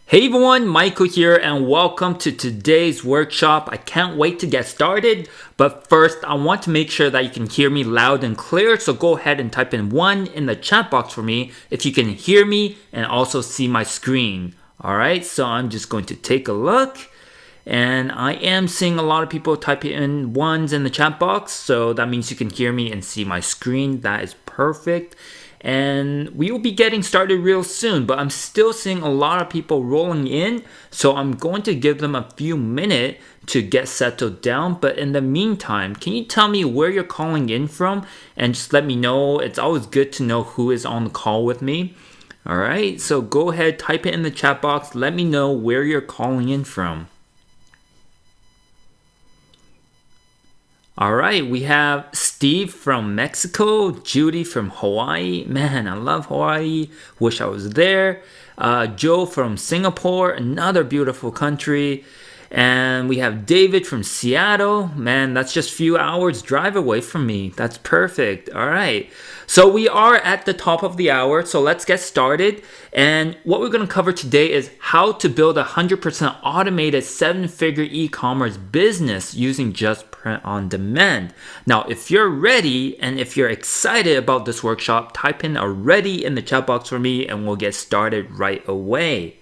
Hey everyone, Michael here and welcome to today's workshop. I can't wait to get started, but first I want to make sure that you can hear me loud and clear, so go ahead and type in 1 in the chat box for me if you can hear me and also see my screen. Alright, so I'm just going to take a look, and I am seeing a lot of people type in 1s in the chat box, so that means you can hear me and see my screen. That is perfect. And we will be getting started real soon, but I'm still seeing a lot of people rolling in, so I'm going to give them a few minutes to get settled down. But in the meantime, can you tell me where you're calling in from and just let me know? It's always good to know who is on the call with me. Alright, so go ahead, type it in the chat box, let me know where you're calling in from. Alright, we have Steve from Mexico, Judy from Hawaii. Man, I love Hawaii. Wish I was there. Joe from Singapore, another beautiful country. And we have David from Seattle. Man, that's just a few hours drive away from me. That's perfect. All right. So we are at the top of the hour. So let's get started. And what we're going to cover today is how to build a 100% automated 7-figure e-commerce business using just print on demand. Now, if you're ready and if you're excited about this workshop, type in a ready in the chat box for me and we'll get started right away.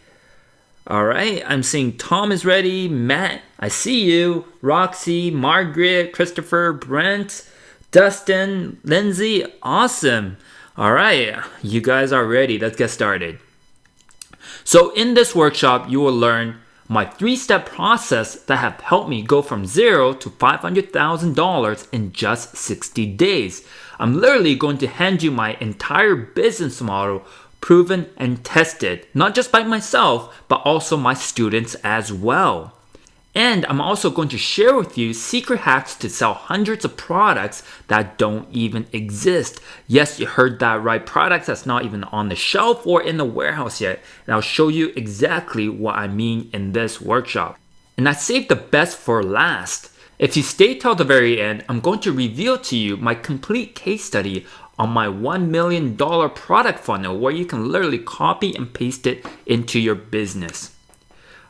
Alright, I'm seeing Tom is ready, Matt, I see you, Roxy, Margaret, Christopher, Brent, Dustin, Lindsay, awesome. Alright, you guys are ready, let's get started. So in this workshop, you will learn my 3-step process that have helped me go from $0 to $500,000 in just 60 days. I'm literally going to hand you my entire business model, proven and tested, not just by myself, but also my students as well. And I'm also going to share with you secret hacks to sell hundreds of products that don't even exist. Yes, you heard that right, products that's not even on the shelf or in the warehouse yet. And I'll show you exactly what I mean in this workshop. And I saved the best for last. If you stay till the very end, I'm going to reveal to you my complete case study on my $1 million product funnel where you can literally copy and paste it into your business.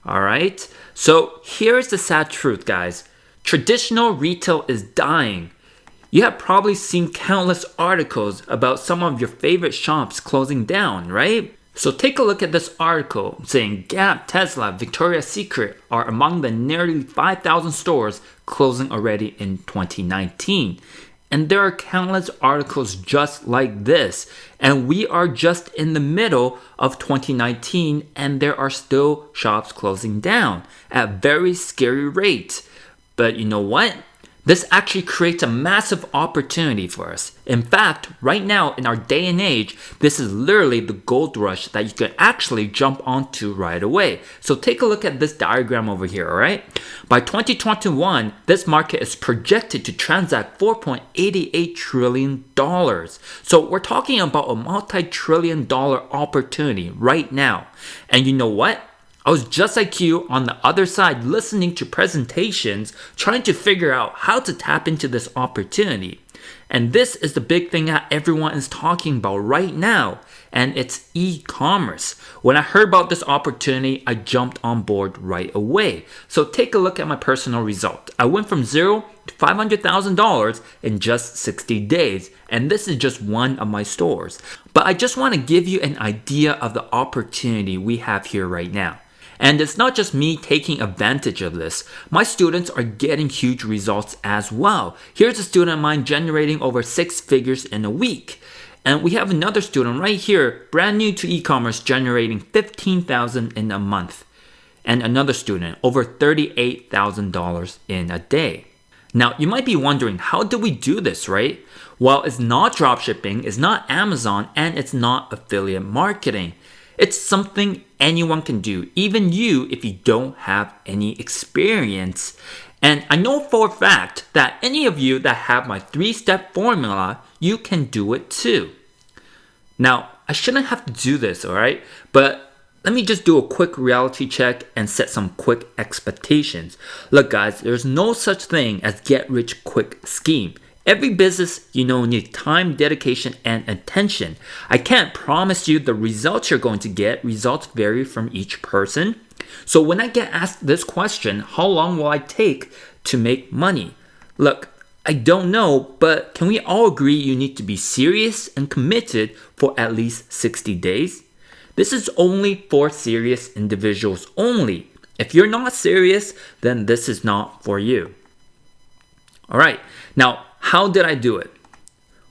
Alright, so here's the sad truth, guys. Traditional retail is dying. You have probably seen countless articles about some of your favorite shops closing down, right? So take a look at this article saying Gap, Tesla, Victoria's Secret are among the nearly 5,000 stores closing already in 2019. And there are countless articles just like this. And we are just in the middle of 2019 and there are still shops closing down at very scary rates. But you know what? This actually creates a massive opportunity for us. In fact, right now in our day and age, this is literally the gold rush that you can actually jump onto right away. So take a look at this diagram over here, alright? By 2021, this market is projected to transact $4.88 trillion. So we're talking about a multi-trillion-dollar opportunity right now. And you know what? I was just like you on the other side listening to presentations, trying to figure out how to tap into this opportunity. And this is the big thing that everyone is talking about right now, and it's e-commerce. When I heard about this opportunity, I jumped on board right away. So take a look at my personal result. I went from $0 to $500,000 in just 60 days, and this is just one of my stores. But I just want to give you an idea of the opportunity we have here right now. And it's not just me taking advantage of this. My students are getting huge results as well. Here's a student of mine generating over 6 figures in a week. And we have another student right here, brand new to e-commerce, generating $15,000 in a month. And another student, over $38,000 in a day. Now, you might be wondering, how do we do this, right? Well, it's not dropshipping, it's not Amazon, and it's not affiliate marketing. It's something anyone can do, even you if you don't have any experience. And I know for a fact that any of you that have my 3-step formula, you can do it too. Now, I shouldn't have to do this, alright? But let me just do a quick reality check and set some quick expectations. Look guys, there's no such thing as get rich quick scheme. Every business, needs time, dedication, and attention. I can't promise you the results you're going to get. Results vary from each person. So when I get asked this question, how long will I take to make money? Look, I don't know, but can we all agree you need to be serious and committed for at least 60 days? This is only for serious individuals only. If you're not serious, then this is not for you. All right, now, how did I do it?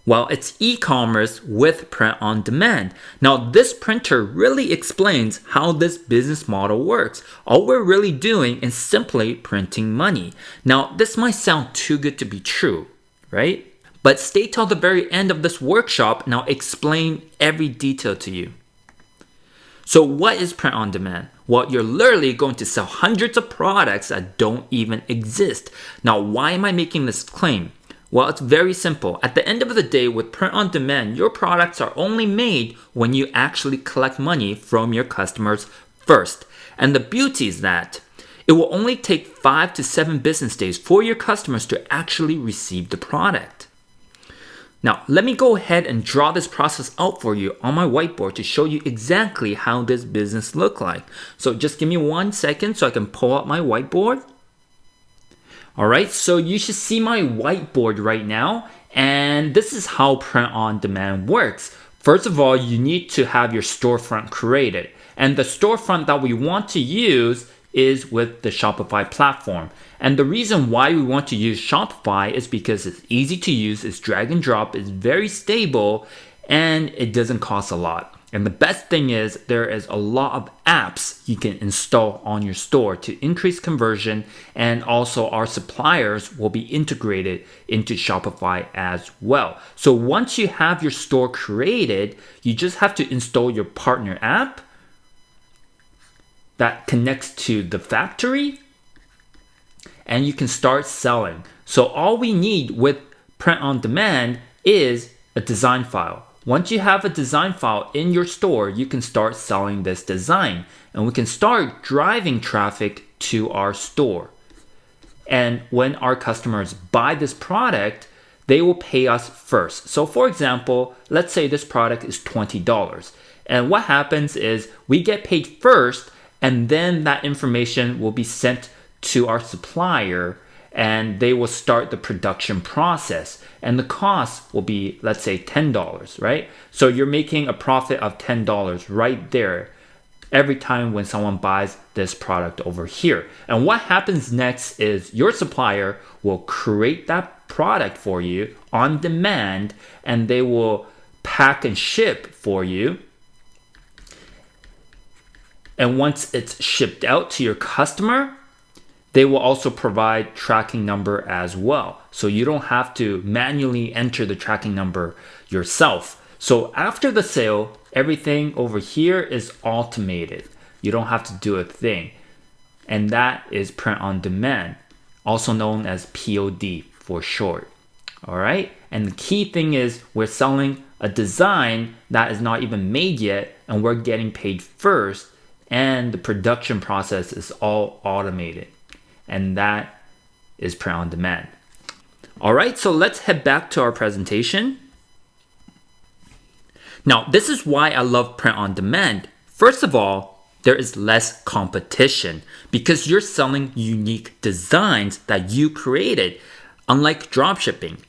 Well, it's e-commerce with print on demand. Now, this printer really explains how this business model works. All we're really doing is simply printing money. Now, this might sound too good to be true, right? But stay till the very end of this workshop and I'll explain every detail to you. So what is print on demand? Well, you're literally going to sell hundreds of products that don't even exist. Now, why am I making this claim? Well, it's very simple. At the end of the day, with print on demand, your products are only made when you actually collect money from your customers first. And the beauty is that it will only take 5 to 7 business days for your customers to actually receive the product. Now, let me go ahead and draw this process out for you on my whiteboard to show you exactly how this business looks like. So just give me 1 second so I can pull out my whiteboard. Alright, so you should see my whiteboard right now, and this is how print on demand works. First of all, you need to have your storefront created, and the storefront that we want to use is with the Shopify platform. And the reason why we want to use Shopify is because it's easy to use, it's drag and drop, it's very stable, and it doesn't cost a lot. And the best thing is there is a lot of apps you can install on your store to increase conversion, and also our suppliers will be integrated into Shopify as well. So once you have your store created, you just have to install your partner app that connects to the factory, and you can start selling. So all we need with print on demand is a design file. Once you have a design file in your store, you can start selling this design, and we can start driving traffic to our store. And when our customers buy this product, they will pay us first. So for example, let's say this product is $20. And what happens is we get paid first, and then that information will be sent to our supplier, and they will start the production process. And the cost will be, let's say, $10, right? So you're making a profit of $10 right there every time when someone buys this product over here. And what happens next is your supplier will create that product for you on demand, and they will pack and ship for you. And once it's shipped out to your customer, they will also provide tracking number as well. So you don't have to manually enter the tracking number yourself. So after the sale, everything over here is automated. You don't have to do a thing. And that is print on demand, also known as POD for short. All right. And the key thing is we're selling a design that is not even made yet, and we're getting paid first. And the production process is all automated. And that is print on demand. All right, so let's head back to our presentation. Now, this is why I love print on demand. First of all, there is less competition because you're selling unique designs that you created, unlike dropshipping.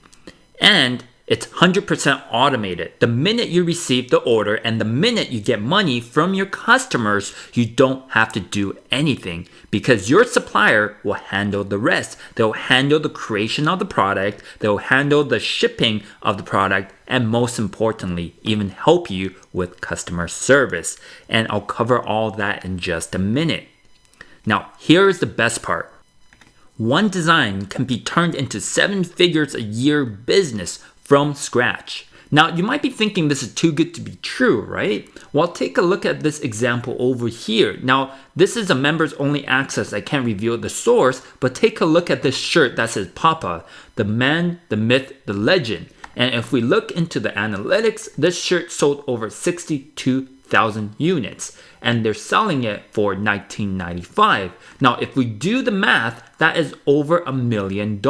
And it's 100% automated. The minute you receive the order and the minute you get money from your customers, you don't have to do anything because your supplier will handle the rest. They'll handle the creation of the product, they'll handle the shipping of the product, and most importantly, even help you with customer service. And I'll cover all that in just a minute. Now, here is the best part. One design can be turned into 7 figures a year business from scratch. Now, you might be thinking this is too good to be true, right? Well, take a look at this example over here. Now, this is a members only access. I can't reveal the source, but take a look at this shirt that says Papa, the man, the myth, the legend. And if we look into the analytics, this shirt sold over 62,000 units, and they're selling it for $19.95. Now, if we do the math, that is over $1 million.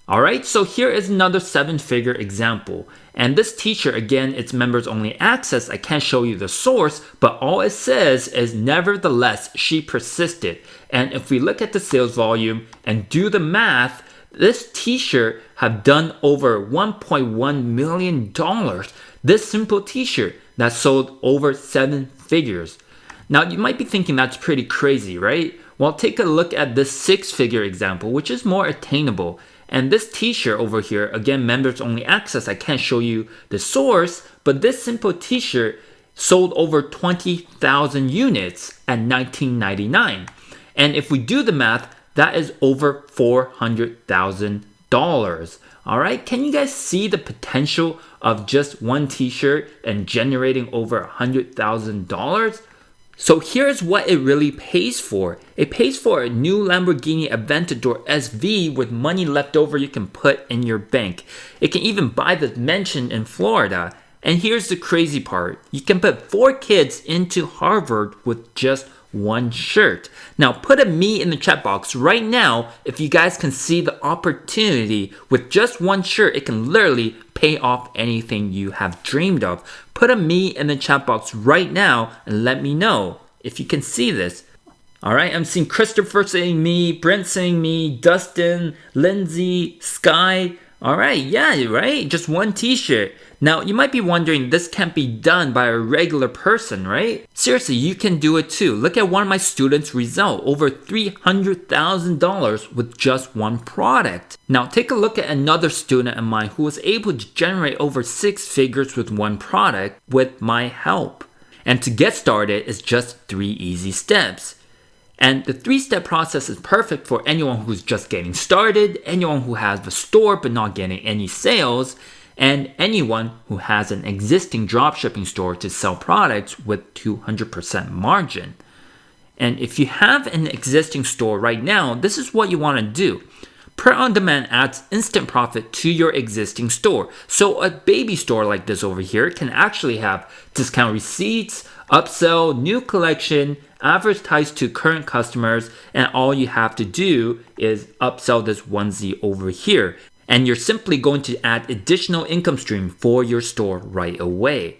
Alright, so here is another 7-figure example. And this t-shirt, again, it's members only access. I can't show you the source, but all it says is nevertheless, she persisted. And if we look at the sales volume and do the math, this t-shirt have done over $1.1 million. This simple t-shirt that sold over 7 figures. Now you might be thinking that's pretty crazy, right? Well, take a look at this 6-figure example, which is more attainable. And this t-shirt over here, again, members only access. I can't show you the source, but this simple t-shirt sold over 20,000 units at $19.99. And if we do the math, that is over $400,000. All right, can you guys see the potential of just one t-shirt and generating over $100,000? So here's what it really pays for. It pays for a new Lamborghini Aventador SV with money left over you can put in your bank. It can even buy the mansion in Florida. And here's the crazy part. You can put 4 kids into Harvard with just one shirt. Now put a me in the chat box right now if you guys can see the opportunity. With just one shirt, it can literally pay off anything you have dreamed of. Put a me in the chat box right now and let me know if you can see this. Alright, I'm seeing Christopher saying me, Brent saying me, Dustin, Lindsay, Sky. Alright, yeah, right? Just one t-shirt. Now, you might be wondering, this can't be done by a regular person, right? Seriously, you can do it too. Look at one of my students' result, over $300,000 with just one product. Now, take a look at another student of mine who was able to generate over 6 figures with one product with my help. And to get started is just 3 easy steps. And the 3-step process is perfect for anyone who's just getting started, anyone who has the store but not getting any sales, and anyone who has an existing dropshipping store to sell products with 200% margin. And if you have an existing store right now, this is what you want to do. Print on Demand adds instant profit to your existing store. So a baby store like this over here can actually have discount receipts, upsell, new collection, advertise to current customers, and all you have to do is upsell this onesie over here. And you're simply going to add additional income stream for your store right away.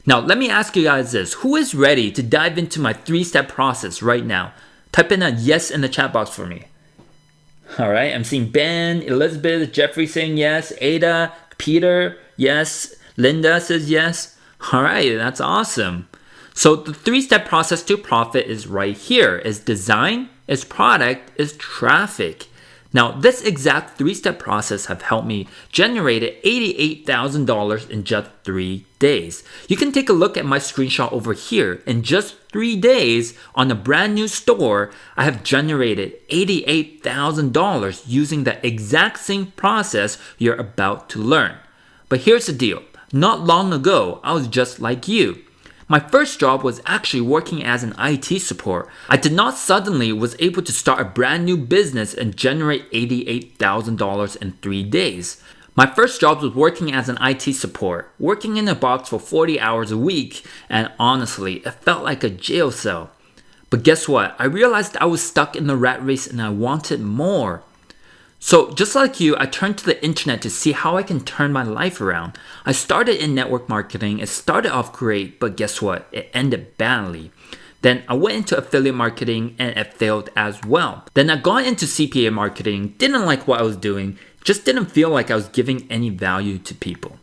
Now, let me ask you guys this. Who is ready to dive into my 3-step process right now? Type in a yes in the chat box for me. All right, I'm seeing Ben, Elizabeth, Jeffrey saying yes, Ada, Peter, yes, Linda says yes. All right, that's awesome. So the 3-step process to profit is right here. Is design, is product, is traffic. Now, this exact 3-step process have helped me generate $88,000 in just 3 days. You can take a look at my screenshot over here. In just 3 days on a brand new store, I have generated $88,000 using the exact same process you're about to learn. But here's the deal. Not long ago, I was just like you. My first job was actually working as an IT support. I did not suddenly was able to start a brand new business and generate $88,000 in 3 days. My first job was working as an IT support, working in a box for 40 hours a week, and honestly, it felt like a jail cell. But guess what? I realized I was stuck in the rat race and I wanted more. So just like you, I turned to the internet to see how I can turn my life around. I started in network marketing. It started off great, but guess what? It ended badly. Then I went into affiliate marketing and it failed as well. Then I got into CPA marketing, didn't like what I was doing, just didn't feel like I was giving any value to people.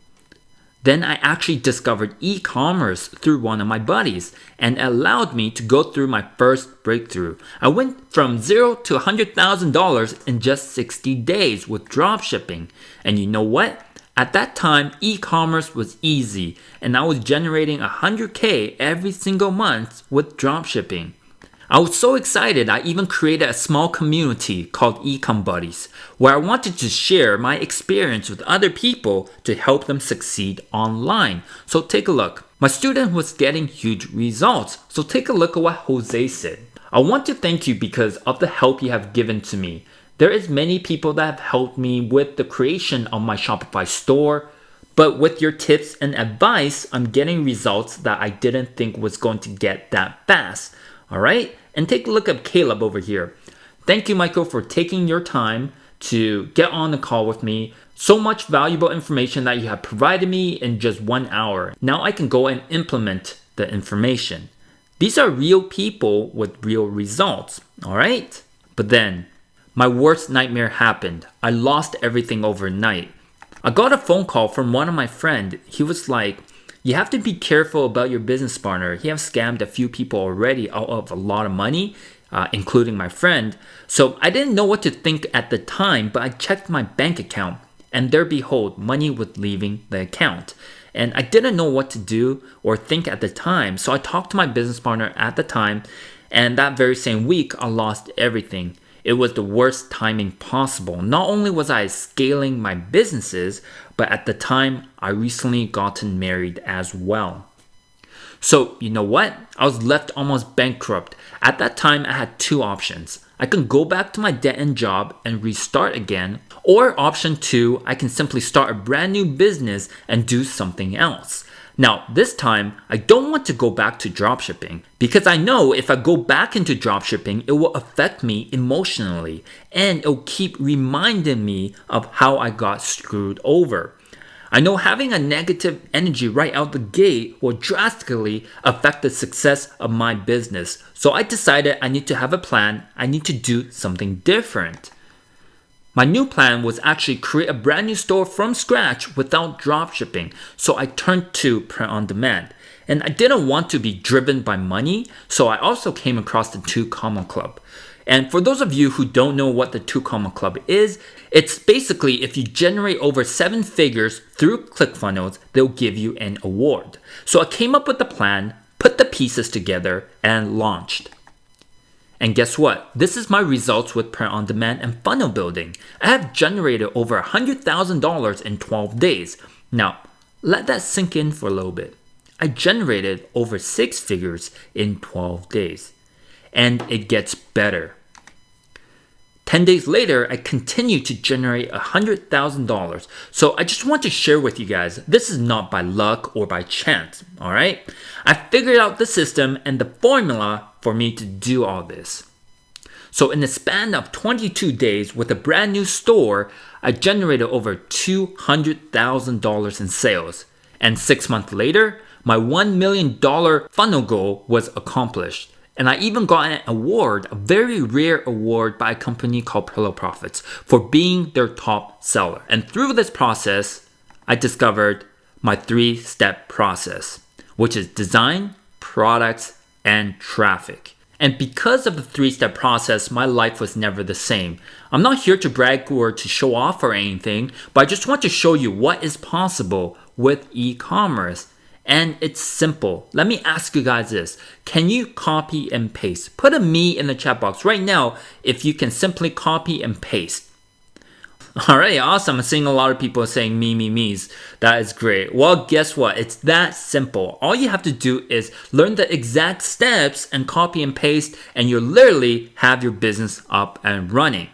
Then I actually discovered e-commerce through one of my buddies and it allowed me to go through my first breakthrough. I went from $0 to $100,000 in just 60 days with dropshipping. And you know what? At that time, e-commerce was easy and I was generating $100K every single month with dropshipping. I was so excited I even created a small community called Ecom Buddies where I wanted to share my experience with other people to help them succeed online. So take a look. My student was getting huge results. So take a look at what Jose said. I want to thank you because of the help you have given to me. There is many people that have helped me with the creation of my Shopify store, but with your tips and advice, I'm getting results that I didn't think was going to get that fast. Alright, and take a look at Caleb over here. Thank you, Michael, for taking your time. to get on the call with me. So much valuable information that you have provided me in just 1 hour. Now I can go and implement the information. These are real people with real results, all right? But then, my worst nightmare happened. I lost everything overnight. I got a phone call from one of my friends. He was like, you have to be careful about your business partner. He has scammed a few people already out of a lot of money, including my friend. So I didn't know what to think at the time, but I checked my bank account, and there behold, money was leaving the account. And I didn't know what to do or think at the time. So I talked to my business partner at the time, and that very same week, I lost everything. It was the worst timing possible. Not only was I scaling my businesses, but at the time, I recently gotten married as well. So, you know what? I was left almost bankrupt. At that time, I had two options. I can go back to my dead-end job and restart again, or option two, I can simply start a brand new business and do something else. Now, this time, I don't want to go back to dropshipping because I know if I go back into dropshipping, it will affect me emotionally and it will keep reminding me of how I got screwed over. I know having a negative energy right out the gate will drastically affect the success of my business. So I decided I need to have a plan. I need to do something different. My new plan was actually create a brand new store from scratch without dropshipping. So I turned to print on demand. And I didn't want to be driven by money, so I also came across the 2 Comma Club. And for those of you who don't know what the 2 Comma Club is, it's basically if you generate over 7 figures through ClickFunnels, they'll give you an award. So I came up with the plan, put the pieces together, and launched. And guess what? This is my results with print on demand and funnel building. I have generated over $100,000 in 12 days. Now, let that sink in for a little bit. I generated over 6 figures in 12 days. And it gets better. 10 days later, I continue to generate $100,000. So I just want to share with you guys, this is not by luck or by chance, all right? I figured out the system and the formula for me to do all this. So in the span of 22 days with a brand new store, I generated over $200,000 in sales. And 6 months later, my $1 million funnel goal was accomplished. And I even got an award, a very rare award by a company called Pillow Profits for being their top seller. And through this process, I discovered my 3-step process, which is design, products, and traffic. And because of the 3-step process, my life was never the same. I'm not here to brag or to show off or anything, but I just want to show you what is possible with e-commerce. And it's simple. Let me ask you guys this. Can you copy and paste? Put a me in the chat box right now if you can simply copy and paste. Alright, awesome. I'm seeing a lot of people saying me's. That is great. Well, guess what? It's that simple. All you have to do is learn the exact steps and copy and paste, and you'll literally have your business up and running.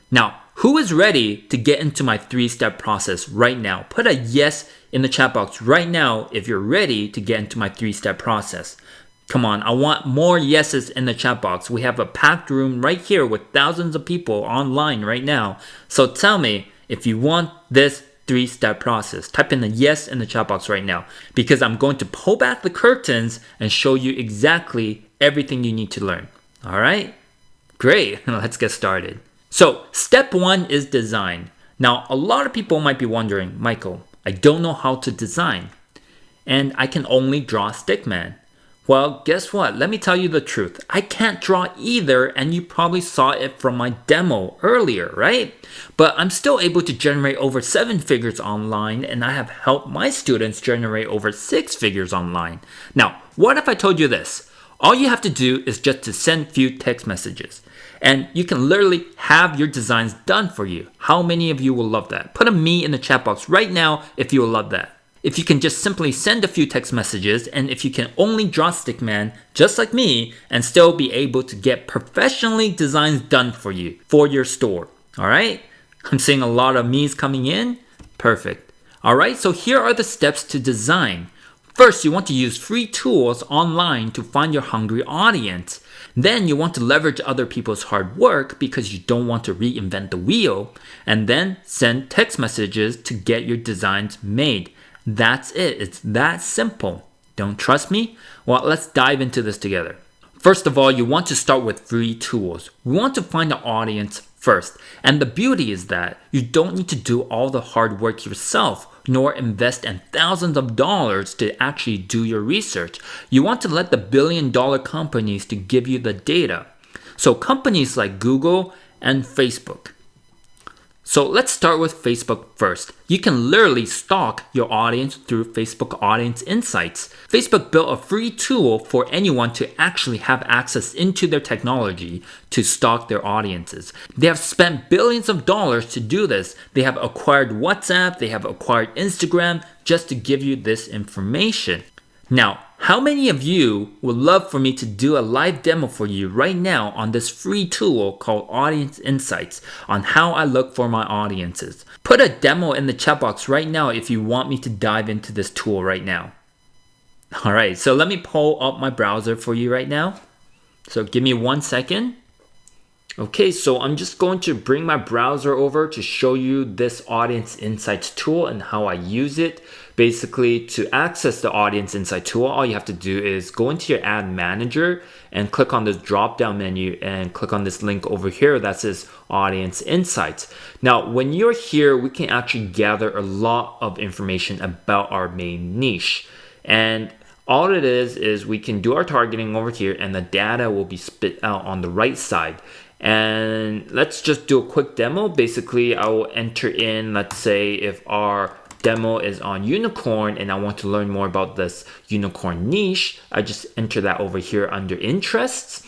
Now, who is ready to get into my 3-step process right now? Put a yes in the chat box right now if you're ready to get into my 3-step process. Come on, I want more yeses in the chat box. We have a packed room right here with thousands of people online right now. So tell me if you want this 3-step process. Type in a yes in the chat box right now because I'm going to pull back the curtains and show you exactly everything you need to learn. All right? Great, let's get started. So step 1 is design. Now, a lot of people might be wondering, Michael, I don't know how to design and I can only draw stickman. Well, guess what? Let me tell you the truth. I can't draw either, and you probably saw it from my demo earlier, right? But I'm still able to generate over 7 figures online, and I have helped my students generate over 6 figures online. Now, what if I told you this? All you have to do is just to send few text messages, and you can literally have your designs done for you. How many of you will love that? Put a me in the chat box right now if you will love that. If you can just simply send a few text messages, and if you can only draw stickman just like me and still be able to get professionally designs done for you for your store. All right? I'm seeing a lot of me's coming in. Perfect. All right, so here are the steps to design. First, you want to use free tools online to find your hungry audience. Then you want to leverage other people's hard work because you don't want to reinvent the wheel. And then send text messages to get your designs made. That's it. It's that simple. Don't trust me? Well, let's dive into this together. First of all, you want to start with free tools. We want to find the audience first. And the beauty is that you don't need to do all the hard work yourself, nor invest in thousands of dollars to actually do your research. You want to let the billion-dollar companies to give you the data. So companies like Google and Facebook. So let's start with Facebook first. You can literally stalk your audience through Facebook Audience Insights. Facebook built a free tool for anyone to actually have access into their technology to stalk their audiences. They have spent billions of dollars to do this. They have acquired WhatsApp, they have acquired Instagram just to give you this information. Now, how many of you would love for me to do a live demo for you right now on this free tool called Audience Insights on how I look for my audiences? Put a demo in the chat box right now if you want me to dive into this tool right now. Alright, so let me pull up my browser for you right now. So give me 1 second. Okay, so I'm just going to bring my browser over to show you this Audience Insights tool and how I use it. Basically, to access the Audience Insights tool, all you have to do is go into your ad manager and click on this drop down menu and click on this link over here that says Audience Insights. Now, when you're here, we can actually gather a lot of information about our main niche. And all it is we can do our targeting over here and the data will be spit out on the right side. And let's just do a quick demo. Basically, I will enter in, let's say if our demo is on unicorn and I want to learn more about this unicorn niche, I just enter that over here under interests.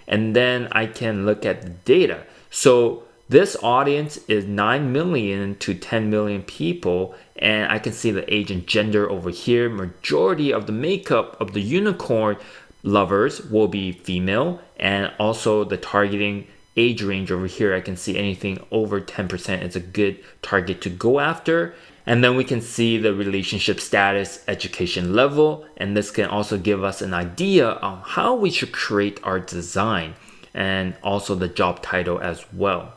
And then I can look at the data. So this audience is 9 million to 10 million people. And I can see the age and gender over here. Majority of the makeup of the unicorn lovers will be female. And also the targeting age range over here, I can see anything over 10% is a good target to go after. And then we can see the relationship status, education level, and this can also give us an idea on how we should create our design and also the job title as well.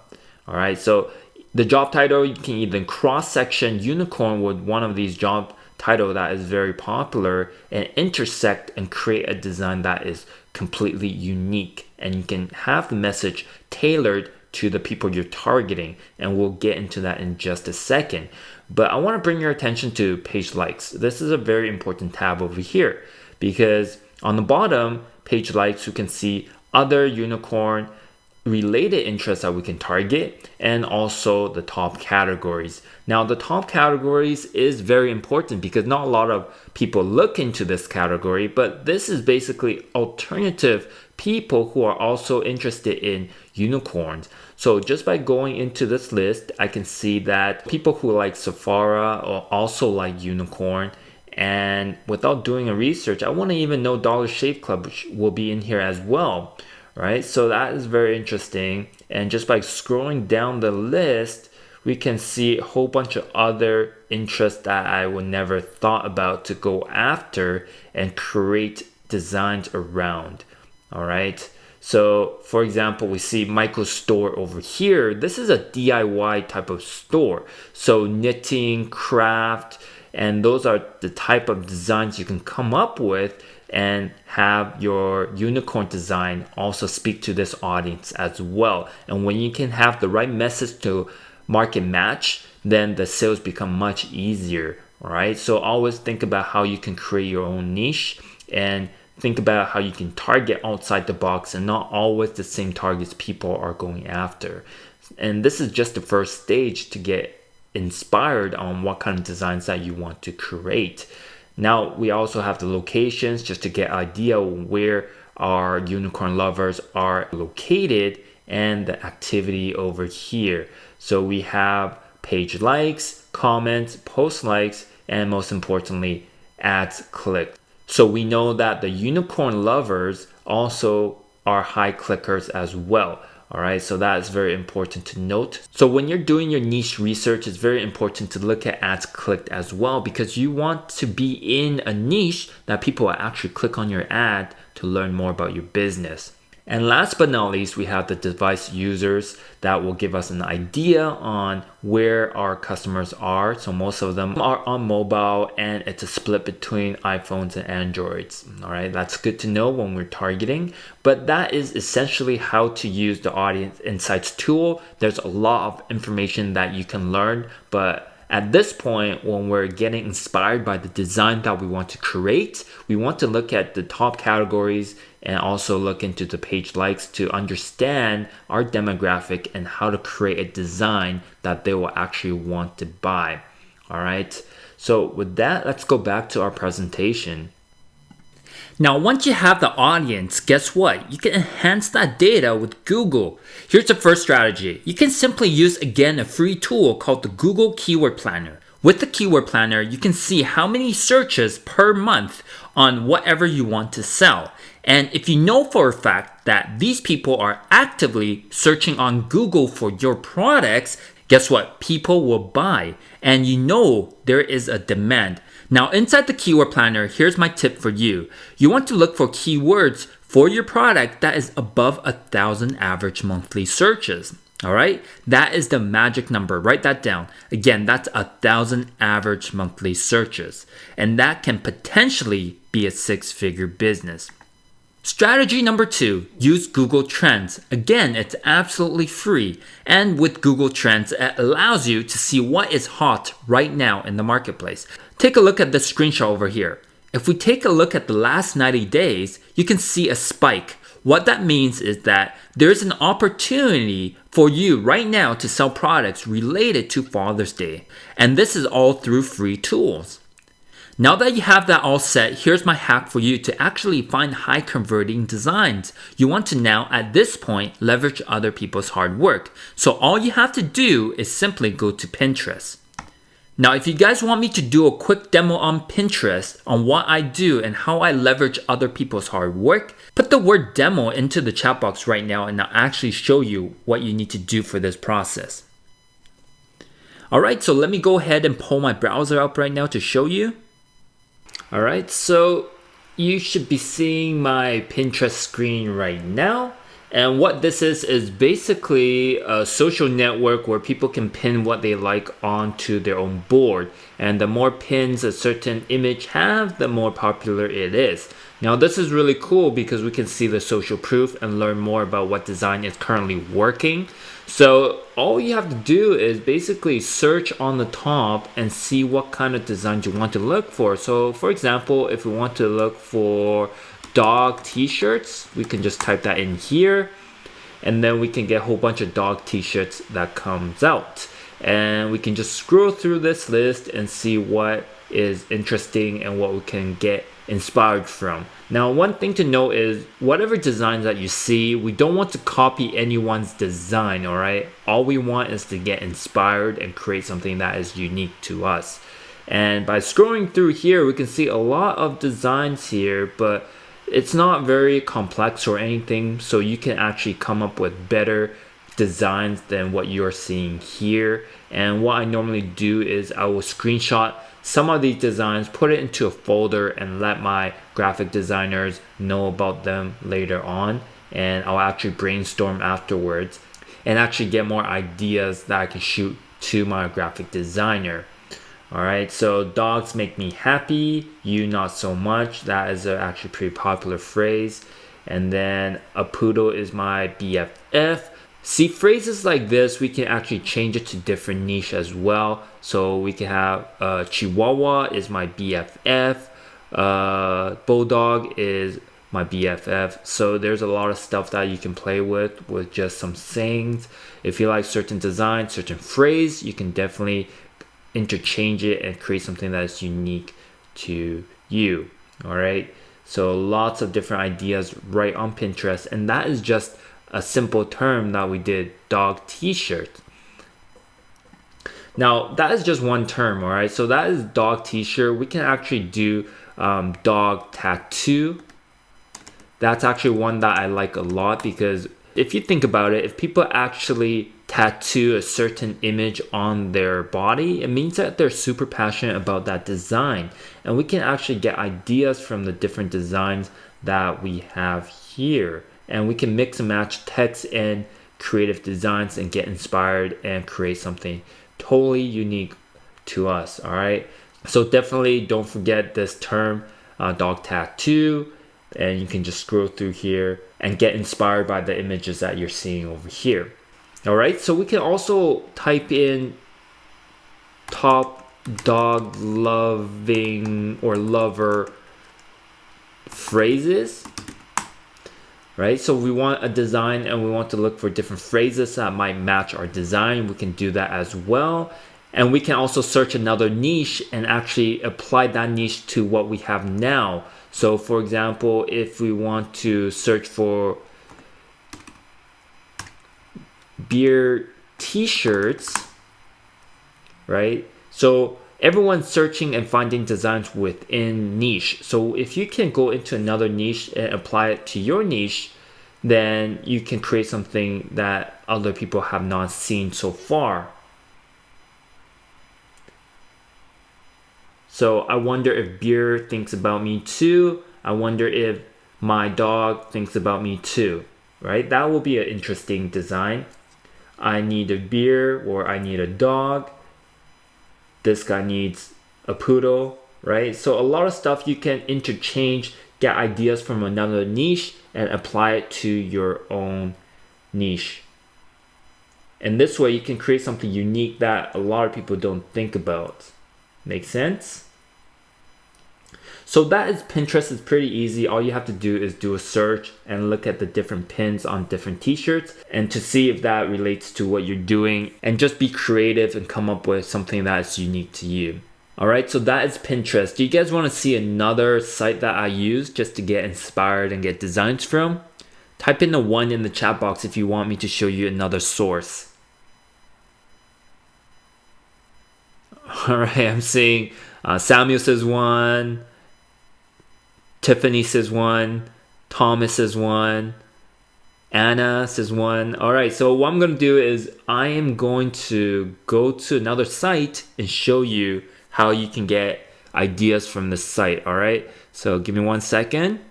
All right, so the job title, you can either cross-section unicorn with one of these job title that is very popular and intersect and create a design that is completely unique, and you can have the message tailored to the people you're targeting, and we'll get into that in just a second. But I want to bring your attention to page likes. This is a very important tab over here because on the bottom page likes, you can see other unicorn related interests that we can target and also the top categories. Now the top categories is very important because not a lot of people look into this category, but this is basically alternative people who are also interested in unicorns. So just by going into this list, I can see that people who like Sephora also like unicorn. And without doing a research, I wouldn't even know Dollar Shave Club will be in here as well. Right, so that is very interesting. And just by scrolling down the list, we can see a whole bunch of other interests that I would never thought about to go after and create designs around. All right, so for example, we see Michael's store over here. This is a DIY type of store, so knitting, craft, and those are the type of designs you can come up with and have your unicorn design also speak to this audience as well. And when you can have the right message to market match, then the sales become much easier. All right, so always think about how you can create your own niche and think about how you can target outside the box and not always the same targets people are going after. And this is just the first stage to get inspired on what kind of designs that you want to create. Now we also have the locations just to get idea where our unicorn lovers are located and the activity over here. So we have page likes, comments, post likes, and most importantly, ads clicked. So we know that the unicorn lovers also are high clickers as well. All right, so that is very important to note. So when you're doing your niche research, it's very important to look at ads clicked as well, because you want to be in a niche that people will actually click on your ad to learn more about your business. And last but not least, we have the device users that will give us an idea on where our customers are. So most of them are on mobile, and it's a split between iPhones and Androids. All right, that's good to know when we're targeting, but that is essentially how to use the Audience Insights tool. There's a lot of information that you can learn, but at this point, when we're getting inspired by the design that we want to create, we want to look at the top categories and also look into the page likes to understand our demographic and how to create a design that they will actually want to buy. All right. So with that, let's go back to our presentation. Now, once you have the audience, guess what? You can enhance that data with Google. Here's the first strategy. You can simply use, again, a free tool called the Google Keyword Planner. With the Keyword Planner, you can see how many searches per month on whatever you want to sell. And if you know for a fact that these people are actively searching on Google for your products, guess what? People will buy, and you know there is a demand. Now, inside the Keyword Planner, here's my tip for you. You want to look for keywords for your product that is above 1,000 average monthly searches. All right, that is the magic number. Write that down. Again, that's 1,000 average monthly searches, and that can potentially be a six-figure business. Strategy number 2, use Google Trends. Again, it's absolutely free. And with Google Trends, it allows you to see what is hot right now in the marketplace. Take a look at this screenshot over here. If we take a look at the last 90 days, you can see a spike. What that means is that there's an opportunity for you right now to sell products related to Father's Day. And this is all through free tools. Now that you have that all set, here's my hack for you to actually find high converting designs. You want to now, at this point, leverage other people's hard work. So all you have to do is simply go to Pinterest. Now, if you guys want me to do a quick demo on Pinterest on what I do and how I leverage other people's hard work, put the word demo into the chat box right now and I'll actually show you what you need to do for this process. Alright, so let me go ahead and pull my browser up right now to show you. Alright, so you should be seeing my Pinterest screen right now. And what this is basically a social network where people can pin what they like onto their own board. And the more pins a certain image have, the more popular it is. Now this is really cool because we can see the social proof and learn more about what design is currently working. So all you have to do is basically search on the top and see what kind of designs you want to look for. So for example, if we want to look for dog t-shirts, we can just type that in here and then we can get a whole bunch of dog t-shirts that comes out, and we can just scroll through this list and see what is interesting and what we can get inspired from. Now, one thing to note is whatever designs that you see, we don't want to copy anyone's design, all right? All we want is to get inspired and create something that is unique to us. And by scrolling through here, we can see a lot of designs here, but it's not very complex or anything, so you can actually come up with better designs than what you're seeing here. And what I normally do is I will screenshot some of these designs, put it into a folder, and let my graphic designers know about them later on. And I'll actually brainstorm afterwards and actually get more ideas that I can shoot to my graphic designer. Alright, so dogs make me happy, you not so much. That is actually a pretty popular phrase. And then a poodle is my BFF. See, phrases like this, we can actually change it to different niche as well. So we can have Chihuahua is my BFF, Bulldog is my BFF. So there's a lot of stuff that you can play with just some sayings. If you like certain design, certain phrase, you can definitely interchange it and create something that is unique to you. All right, so lots of different ideas right on Pinterest, and that is just a simple term that we did, dog t-shirt. Now that is just one term, all right? So that is dog t-shirt. We can actually do dog tattoo. That's actually one that I like a lot, because if you think about it, if people actually tattoo a certain image on their body, it means that they're super passionate about that design. And we can actually get ideas from the different designs that we have here. And we can mix and match text and creative designs and get inspired and create something totally unique to us. All right. So definitely don't forget this term, dog tattoo. And you can just scroll through here and get inspired by the images that you're seeing over here. All right, so we can also type in top dog loving or lover phrases, right? So we want a design and we want to look for different phrases that might match our design. We can do that as well. And we can also search another niche and actually apply that niche to what we have now. So for example, if we want to search for beer t-shirts, right? So everyone's searching and finding designs within niche. So if you can go into another niche and apply it to your niche, then you can create something that other people have not seen so far. So I wonder if beer thinks about me too. I wonder if my dog thinks about me too, right? That will be an interesting design. I need a beer, or I need a dog. This guy needs a poodle, right? So a lot of stuff you can interchange, get ideas from another niche and apply it to your own niche. And this way you can create something unique that a lot of people don't think about. Make sense? So that is Pinterest. It's pretty easy. All you have to do is do a search and look at the different pins on different t-shirts and to see if that relates to what you're doing, and just be creative and come up with something that is unique to you. All right, so that is Pinterest. Do you guys want to see another site that I use just to get inspired and get designs from? Type in the 1 in the chat box if you want me to show you another source. All right, I'm seeing Samuel says 1. Tiffany says 1, Thomas says 1, Anna says 1. All right, so what I'm going to do is I am going to go to another site and show you how you can get ideas from this site. All right, so give me 1 second.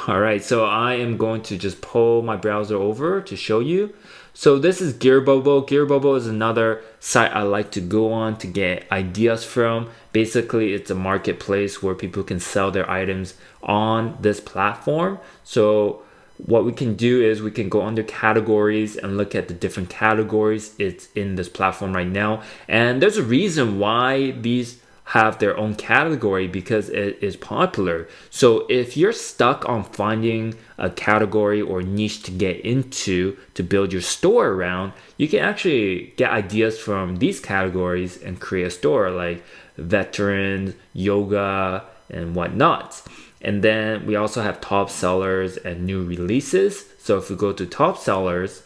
All right, so I am going to just pull my browser over to show you. So this is Gearbubble. Gearbubble is another site I like to go on to get ideas from. Basically, it's a marketplace where people can sell their items on this platform. So what we can do is we can go under categories and look at the different categories it's in this platform right now. And there's a reason why these have their own category, because it is popular. So if you're stuck on finding a category or niche to get into to build your store around, you can actually get ideas from these categories and create a store like veterans, yoga, and whatnot. And then we also have top sellers and new releases. So if we go to top sellers,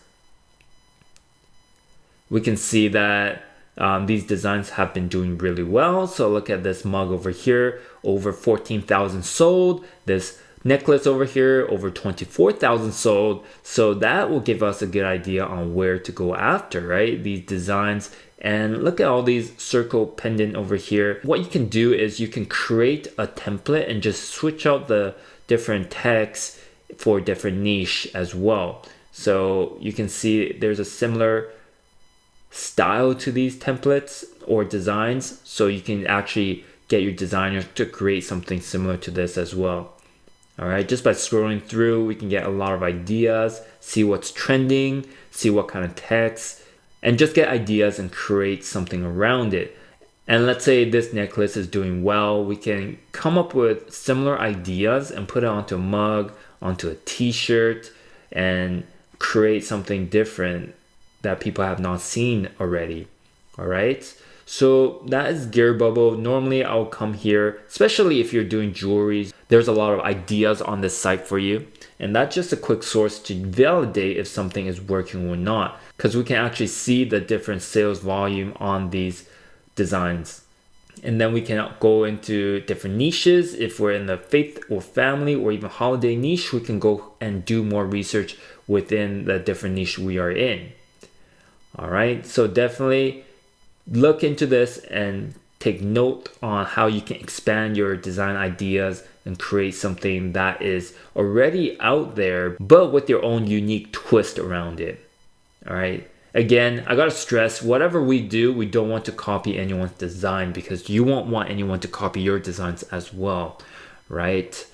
we can see that these designs have been doing really well. So look at this mug over here, over 14,000 sold. This necklace over here, over 24,000 sold. So that will give us a good idea on where to go after, right? These designs. And look at all these circle pendant over here. What you can do is you can create a template and just switch out the different text for different niche as well. So you can see there's a similar style to these templates or designs, so you can actually get your designer to create something similar to this as well. All right, just by scrolling through, we can get a lot of ideas, see what's trending, see what kind of text, and just get ideas and create something around it. And let's say this necklace is doing well, we can come up with similar ideas and put it onto a mug, onto a t-shirt, and create something different that people have not seen already. All right, so that is Gearbubble. Normally I'll come here, especially if you're doing jewelry. There's a lot of ideas on this site for you, and that's just a quick source to validate if something is working or not, because we can actually see the different sales volume on these designs. And then we can go into different niches. If we're in the faith or family or even holiday niche, we can go and do more research within the different niche we are in. All right, so definitely look into this and take note on how you can expand your design ideas and create something that is already out there, but with your own unique twist around it. All right. Again, I gotta stress, whatever we do, we don't want to copy anyone's design because you won't want anyone to copy your designs as well, right?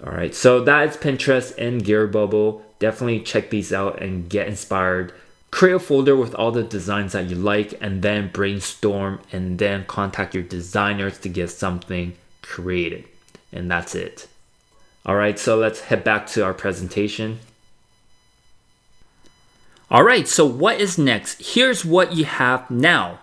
All right, so that is Pinterest and Gear Bubble. Definitely check these out and get inspired. Create a folder with all the designs that you like and then brainstorm and then contact your designers to get something created. And that's it. All right, so let's head back to our presentation. All right, so what is next? Here's what you have now.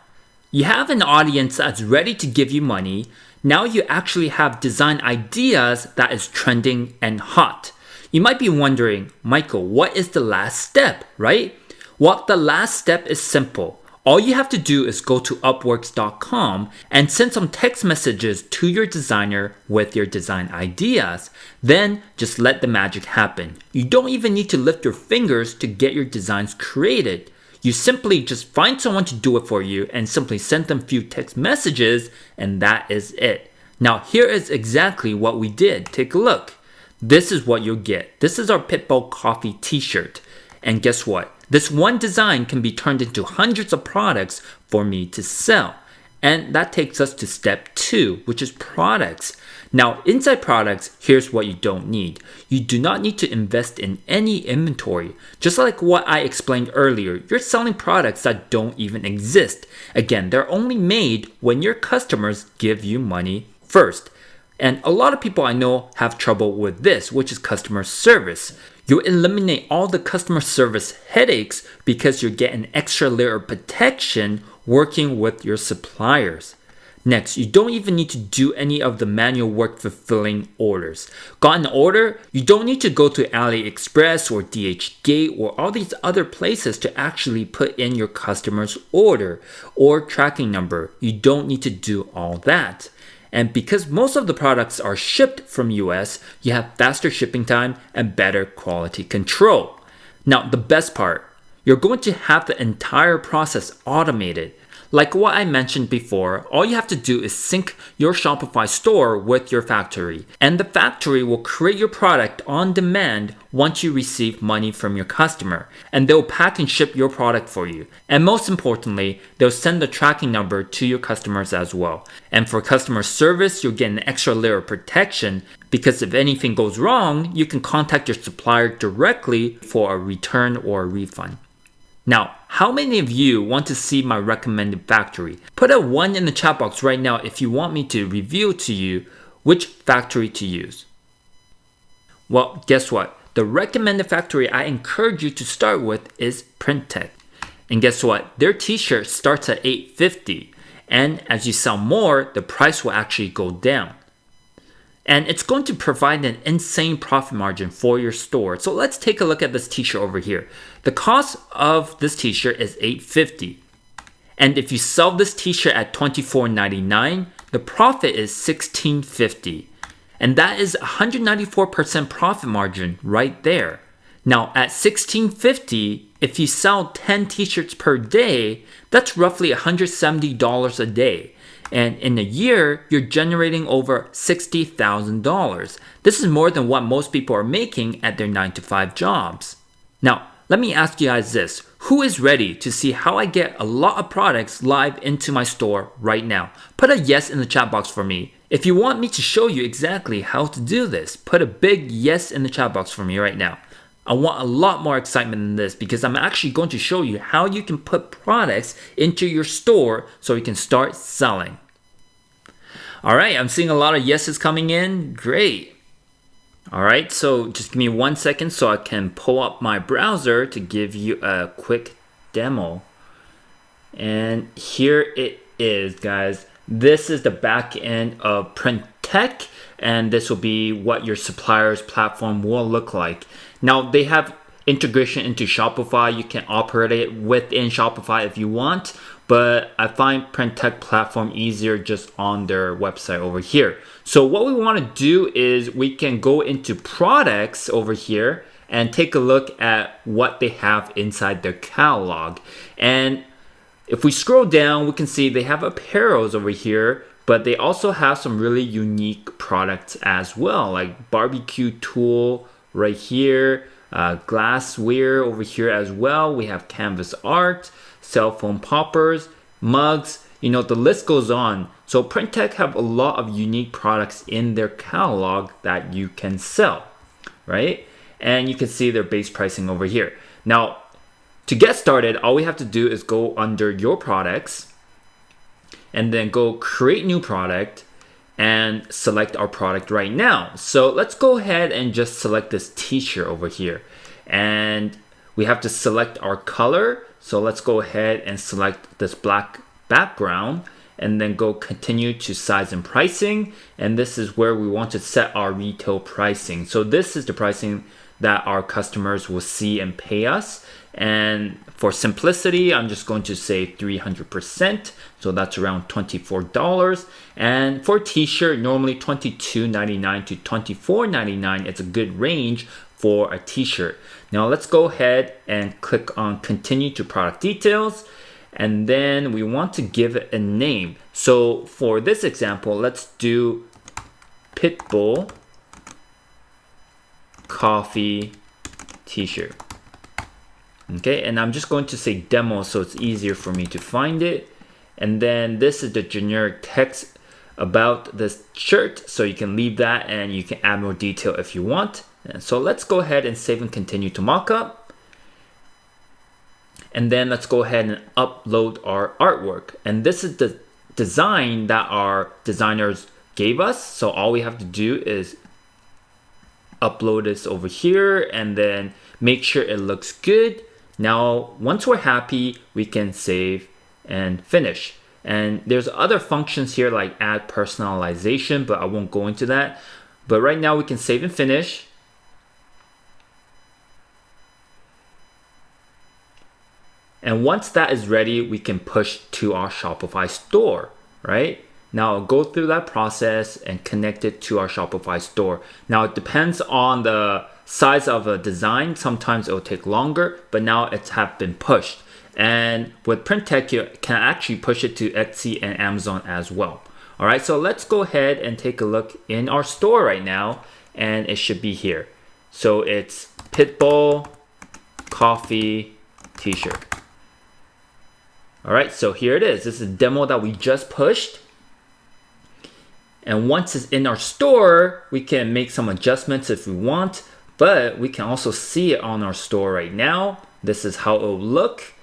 You have an audience that's ready to give you money. Now you actually have design ideas that is trending and hot. You might be wondering, Michael, what is the last step, right? Well, the last step is simple. All you have to do is go to Upworks.com and send some text messages to your designer with your design ideas. Then just let the magic happen. You don't even need to lift your fingers to get your designs created. You simply just find someone to do it for you and simply send them a few text messages, and that is it. Now here is exactly what we did. Take a look. This is what you'll get. This is our Pitbull Coffee t-shirt. And guess what? This one design can be turned into hundreds of products for me to sell. And that takes us to step 2, which is products. Now, inside products, here's what you don't need. You do not need to invest in any inventory. Just like what I explained earlier, you're selling products that don't even exist. Again, they're only made when your customers give you money first. And a lot of people I know have trouble with this, which is customer service. You eliminate all the customer service headaches because you get an extra layer of protection working with your suppliers. Next, you don't even need to do any of the manual work fulfilling orders. Got an order? You don't need to go to AliExpress or DHgate or all these other places to actually put in your customer's order or tracking number. You don't need to do all that. And because most of the products are shipped from US, you have faster shipping time and better quality control. Now, the best part, you're going to have the entire process automated. Like what I mentioned before, all you have to do is sync your Shopify store with your factory, and the factory will create your product on demand once you receive money from your customer, and they'll pack and ship your product for you. And most importantly, they'll send the tracking number to your customers as well. And for customer service, you'll get an extra layer of protection because if anything goes wrong, you can contact your supplier directly for a return or a refund. Now, how many of you want to see my recommended factory? Put a 1 in the chat box right now if you want me to reveal to you which factory to use. Well, guess what? The recommended factory I encourage you to start with is Printtech. And guess what? Their t-shirt starts at $8.50. And as you sell more, the price will actually go down. And it's going to provide an insane profit margin for your store. So let's take a look at this t-shirt over here. The cost of this t-shirt is $8.50. And if you sell this t-shirt at $24.99, the profit is $16.50. And that is 194% profit margin right there. Now at $16.50, if you sell 10 t-shirts per day, that's roughly $170 a day. And in a year, you're generating over $60,000. This is more than what most people are making at their 9-to-5 jobs. Now, let me ask you guys this. Who is ready to see how I get a lot of products live into my store right now? Put a yes in the chat box for me. If you want me to show you exactly how to do this, put a big yes in the chat box for me right now. I want a lot more excitement than this because I'm actually going to show you how you can put products into your store so you can start selling. All right, I'm seeing a lot of yeses coming in. Great. All right, so just give me 1 second so I can pull up my browser to give you a quick demo. And here it is, guys. This is the back end of Printtech, and this will be what your supplier's platform will look like. Now, they have integration into Shopify. You can operate it within Shopify if you want, but I find PrintTech platform easier just on their website over here. So what we want to do is we can go into products over here and take a look at what they have inside their catalog. And if we scroll down, we can see they have apparels over here, but they also have some really unique products as well, like barbecue tool right here, glassware over here as well. We have canvas art, cell phone poppers, mugs, the list goes on. So PrintTech have a lot of unique products in their catalog that you can sell, right? And you can see their base pricing over here. Now, to get started, all we have to do is go under your products and then go create new product and select our product right now. So let's go ahead and just select this t-shirt over here. And we have to select our color. So let's go ahead and select this black background and then go continue to size and pricing. And this is where we want to set our retail pricing. So this is the pricing that our customers will see and pay us. And for simplicity, I'm just going to say 300%. So that's around $24. And for a t-shirt, normally $22.99 to $24.99. It's a good range for a t-shirt. Now let's go ahead and click on continue to product details. And then we want to give it a name. So for this example, let's do Pitbull Coffee t-shirt. Okay, and I'm just going to say demo so it's easier for me to find it. And then this is the generic text about this shirt, so you can leave that and you can add more detail if you want. And so let's go ahead and save and continue to mockup. And then let's go ahead and upload our artwork. And this is the design that our designers gave us. So all we have to do is upload this over here and then make sure it looks good. Now, once we're happy, we can save and finish. And there's other functions here like add personalization, but I won't go into that. But right now we can save and finish. And once that is ready, we can push to our Shopify store, right? Now I'll go through that process and connect it to our Shopify store. Now it depends on the size of a design. Sometimes it will take longer, but now it's have been pushed. And with PrintTech, you can actually push it to Etsy and Amazon as well. All right, so let's go ahead and take a look in our store right now, and it should be here. So it's Pitbull Coffee t-shirt. All right, so here it is. This is a demo that we just pushed. And once it's in our store, we can make some adjustments if we want, but we can also see it on our store right now. This is how it will look.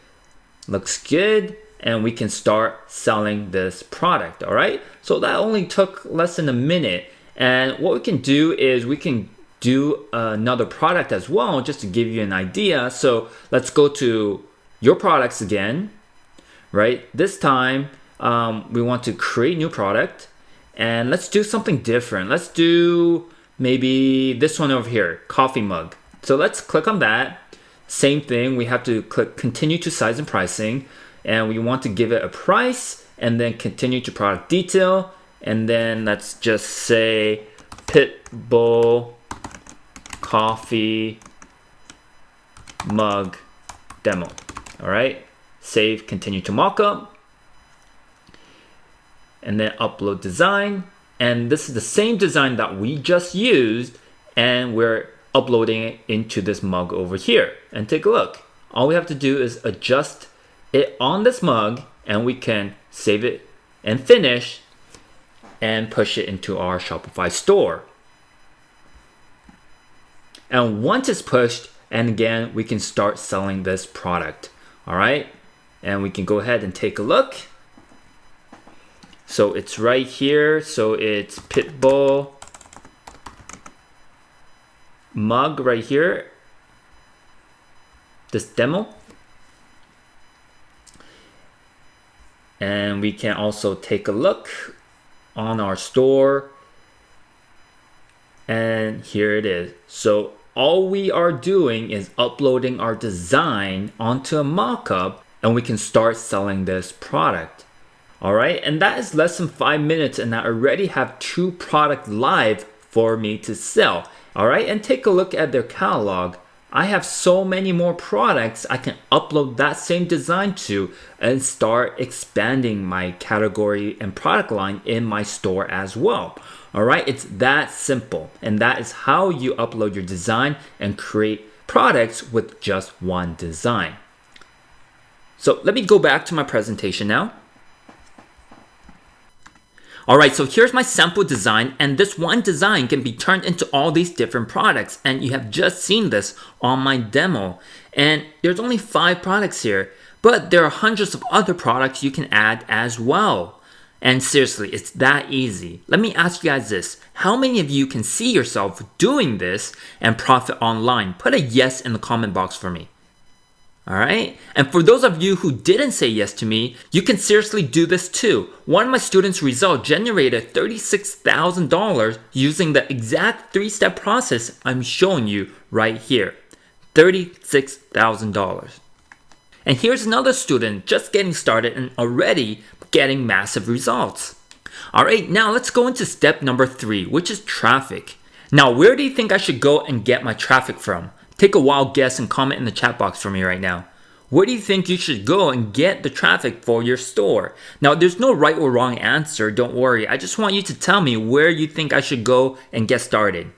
Looks good. And we can start selling this product, all right? So that only took less than a minute. And what we can do is we can do another product as well, just to give you an idea. So let's go to your products again, right? This time, we want to create new product. And let's do something different. Let's do maybe this one over here, coffee mug. So let's click on that. Same thing, we have to click continue to size and pricing. And we want to give it a price and then continue to product detail. And then let's just say Pitbull Coffee Mug Demo. All right, save, continue to mockup. And then upload design. And this is the same design that we just used, and we're uploading it into this mug over here. And take a look. All we have to do is adjust it on this mug, and we can save it and finish and push it into our Shopify store. And once it's pushed, and again, we can start selling this product. All right, and we can go ahead and take a look. So it's right here. So it's Pitbull mug right here. This demo. And we can also take a look on our store. And here it is. So all we are doing is uploading our design onto a mockup and we can start selling this product. Alright, and that is less than 5 minutes and I already have 2 products live for me to sell. Alright, and take a look at their catalog. I have so many more products I can upload that same design to and start expanding my category and product line in my store as well. Alright, it's that simple, and that is how you upload your design and create products with just one design. So let me go back to my presentation now. Alright, so here's my sample design, and this one design can be turned into all these different products, and you have just seen this on my demo. And there's only 5 products here, but there are hundreds of other products you can add as well. And seriously, it's that easy. Let me ask you guys this. How many of you can see yourself doing this and profit online? Put a yes in the comment box for me. Alright? And for those of you who didn't say yes to me, you can seriously do this too. One of my students' results generated $36,000 using the exact 3-step process I'm showing you right here. $36,000. And here's another student just getting started and already getting massive results. Alright, now let's go into step number 3, which is traffic. Now, where do you think I should go and get my traffic from? Take a wild guess and comment in the chat box for me right now. Where do you think you should go and get the traffic for your store? Now, there's no right or wrong answer, don't worry. I just want you to tell me where you think I should go and get started.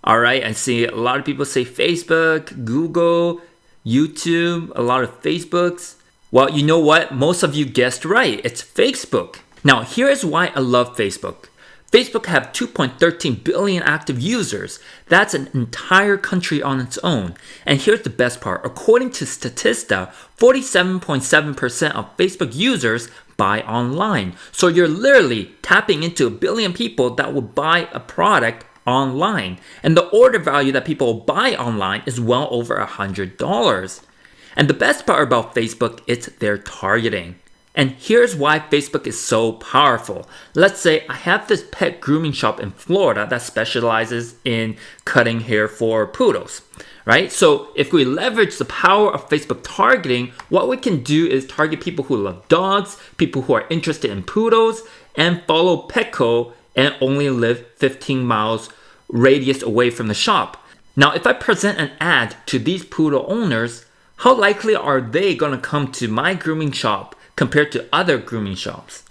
Alright, I see a lot of people say Facebook, Google, YouTube, a lot of Facebooks. Well, you know what? Most of you guessed right. It's Facebook. Now, here's why I love Facebook. Facebook have 2.13 billion active users. That's an entire country on its own. And here's the best part. According to Statista, 47.7% of Facebook users buy online. So you're literally tapping into a billion people that will buy a product online. And the order value that people buy online is well over $100. And the best part about Facebook is their targeting. And here's why Facebook is so powerful. Let's say I have this pet grooming shop in Florida that specializes in cutting hair for poodles, right? So if we leverage the power of Facebook targeting, what we can do is target people who love dogs, people who are interested in poodles, and follow Petco and only live 15 miles radius away from the shop. Now, if I present an ad to these poodle owners, how likely are they going to come to my grooming shop compared to other grooming shops?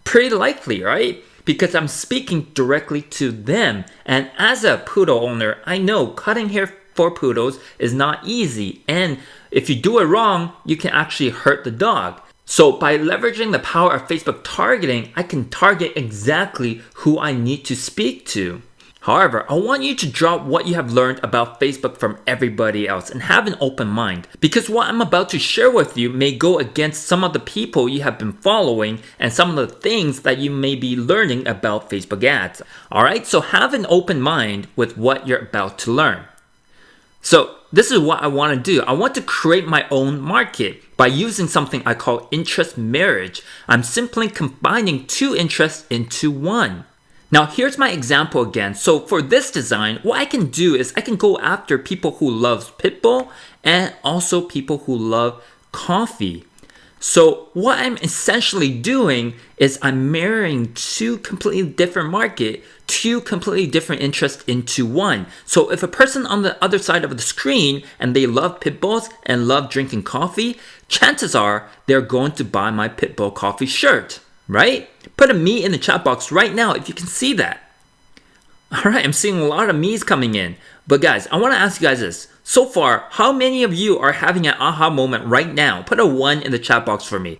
Pretty likely, right? Because I'm speaking directly to them. And as a poodle owner, I know cutting hair for poodles is not easy. And if you do it wrong, you can actually hurt the dog. So by leveraging the power of Facebook targeting, I can target exactly who I need to speak to. However, I want you to drop what you have learned about Facebook from everybody else and have an open mind, because what I'm about to share with you may go against some of the people you have been following and some of the things that you may be learning about Facebook ads. Alright, so have an open mind with what you're about to learn. So this is what I want to do. I want to create my own market by using something I call interest marriage. I'm simply combining 2 interests into one. Now here's my example again. So for this design, what I can do is I can go after people who love Pitbull and also people who love coffee. So what I'm essentially doing is I'm marrying 2 completely different markets, 2 completely different interests into one. So if a person on the other side of the screen and they love Pitbulls and love drinking coffee, chances are they're going to buy my Pitbull coffee shirt, right? Put a me in the chat box right now if you can see that. Alright, I'm seeing a lot of me's coming in. But guys, I want to ask you guys this. So far, how many of you are having an aha moment right now? Put a 1 in the chat box for me.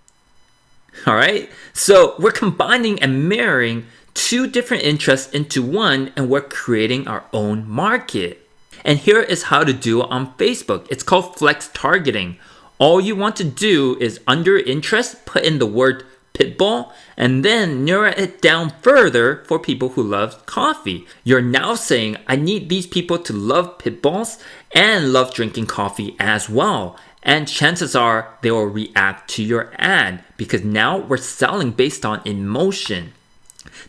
Alright, so we're combining and marrying 2 different interests into one, and we're creating our own market. And here is how to do it on Facebook. It's called flex targeting. All you want to do is under interest, put in the word Pitbull, and then narrow it down further for people who love coffee. You're now saying, I need these people to love Pitbulls and love drinking coffee as well. And chances are they will react to your ad, because now we're selling based on emotion.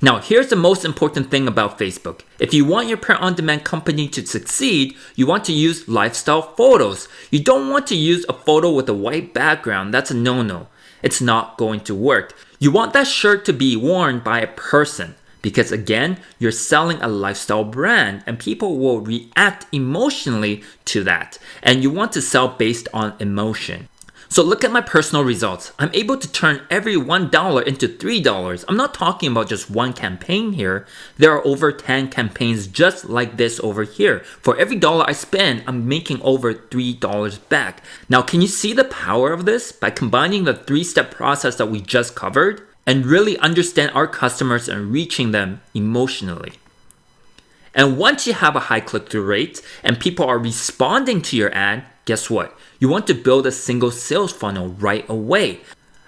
Now, here's the most important thing about Facebook. If you want your print-on-demand company to succeed, you want to use lifestyle photos. You don't want to use a photo with a white background. That's a no-no. It's not going to work. You want that shirt to be worn by a person. Because again, you're selling a lifestyle brand and people will react emotionally to that. And you want to sell based on emotion. So look at my personal results. I'm able to turn every $1 into $3. I'm not talking about just one campaign here. There are over 10 campaigns just like this over here. For every dollar I spend, I'm making over $3 back. Now, can you see the power of this? By combining the 3-step process that we just covered and really understand our customers and reaching them emotionally. And once you have a high click-through rate and people are responding to your ad, guess what? You want to build a single sales funnel right away.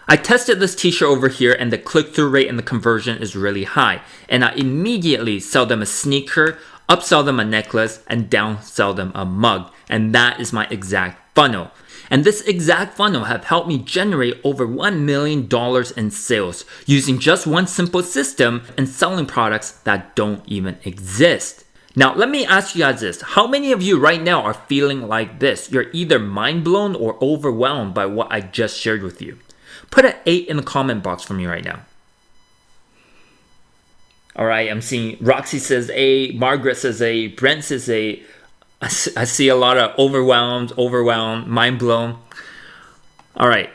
I tested this t-shirt over here and the click-through rate and the conversion is really high. And I immediately sell them a sneaker, upsell them a necklace, and downsell them a mug. And that is my exact funnel. And this exact funnel have helped me generate over $1 million in sales using just one simple system and selling products that don't even exist. Now, let me ask you guys this. How many of you right now are feeling like this? You're either mind blown or overwhelmed by what I just shared with you. Put an 8 in the comment box for me right now. All right, I'm seeing Roxy says A, Margaret says A, Brent says A. I see a lot of overwhelmed, mind blown. All right,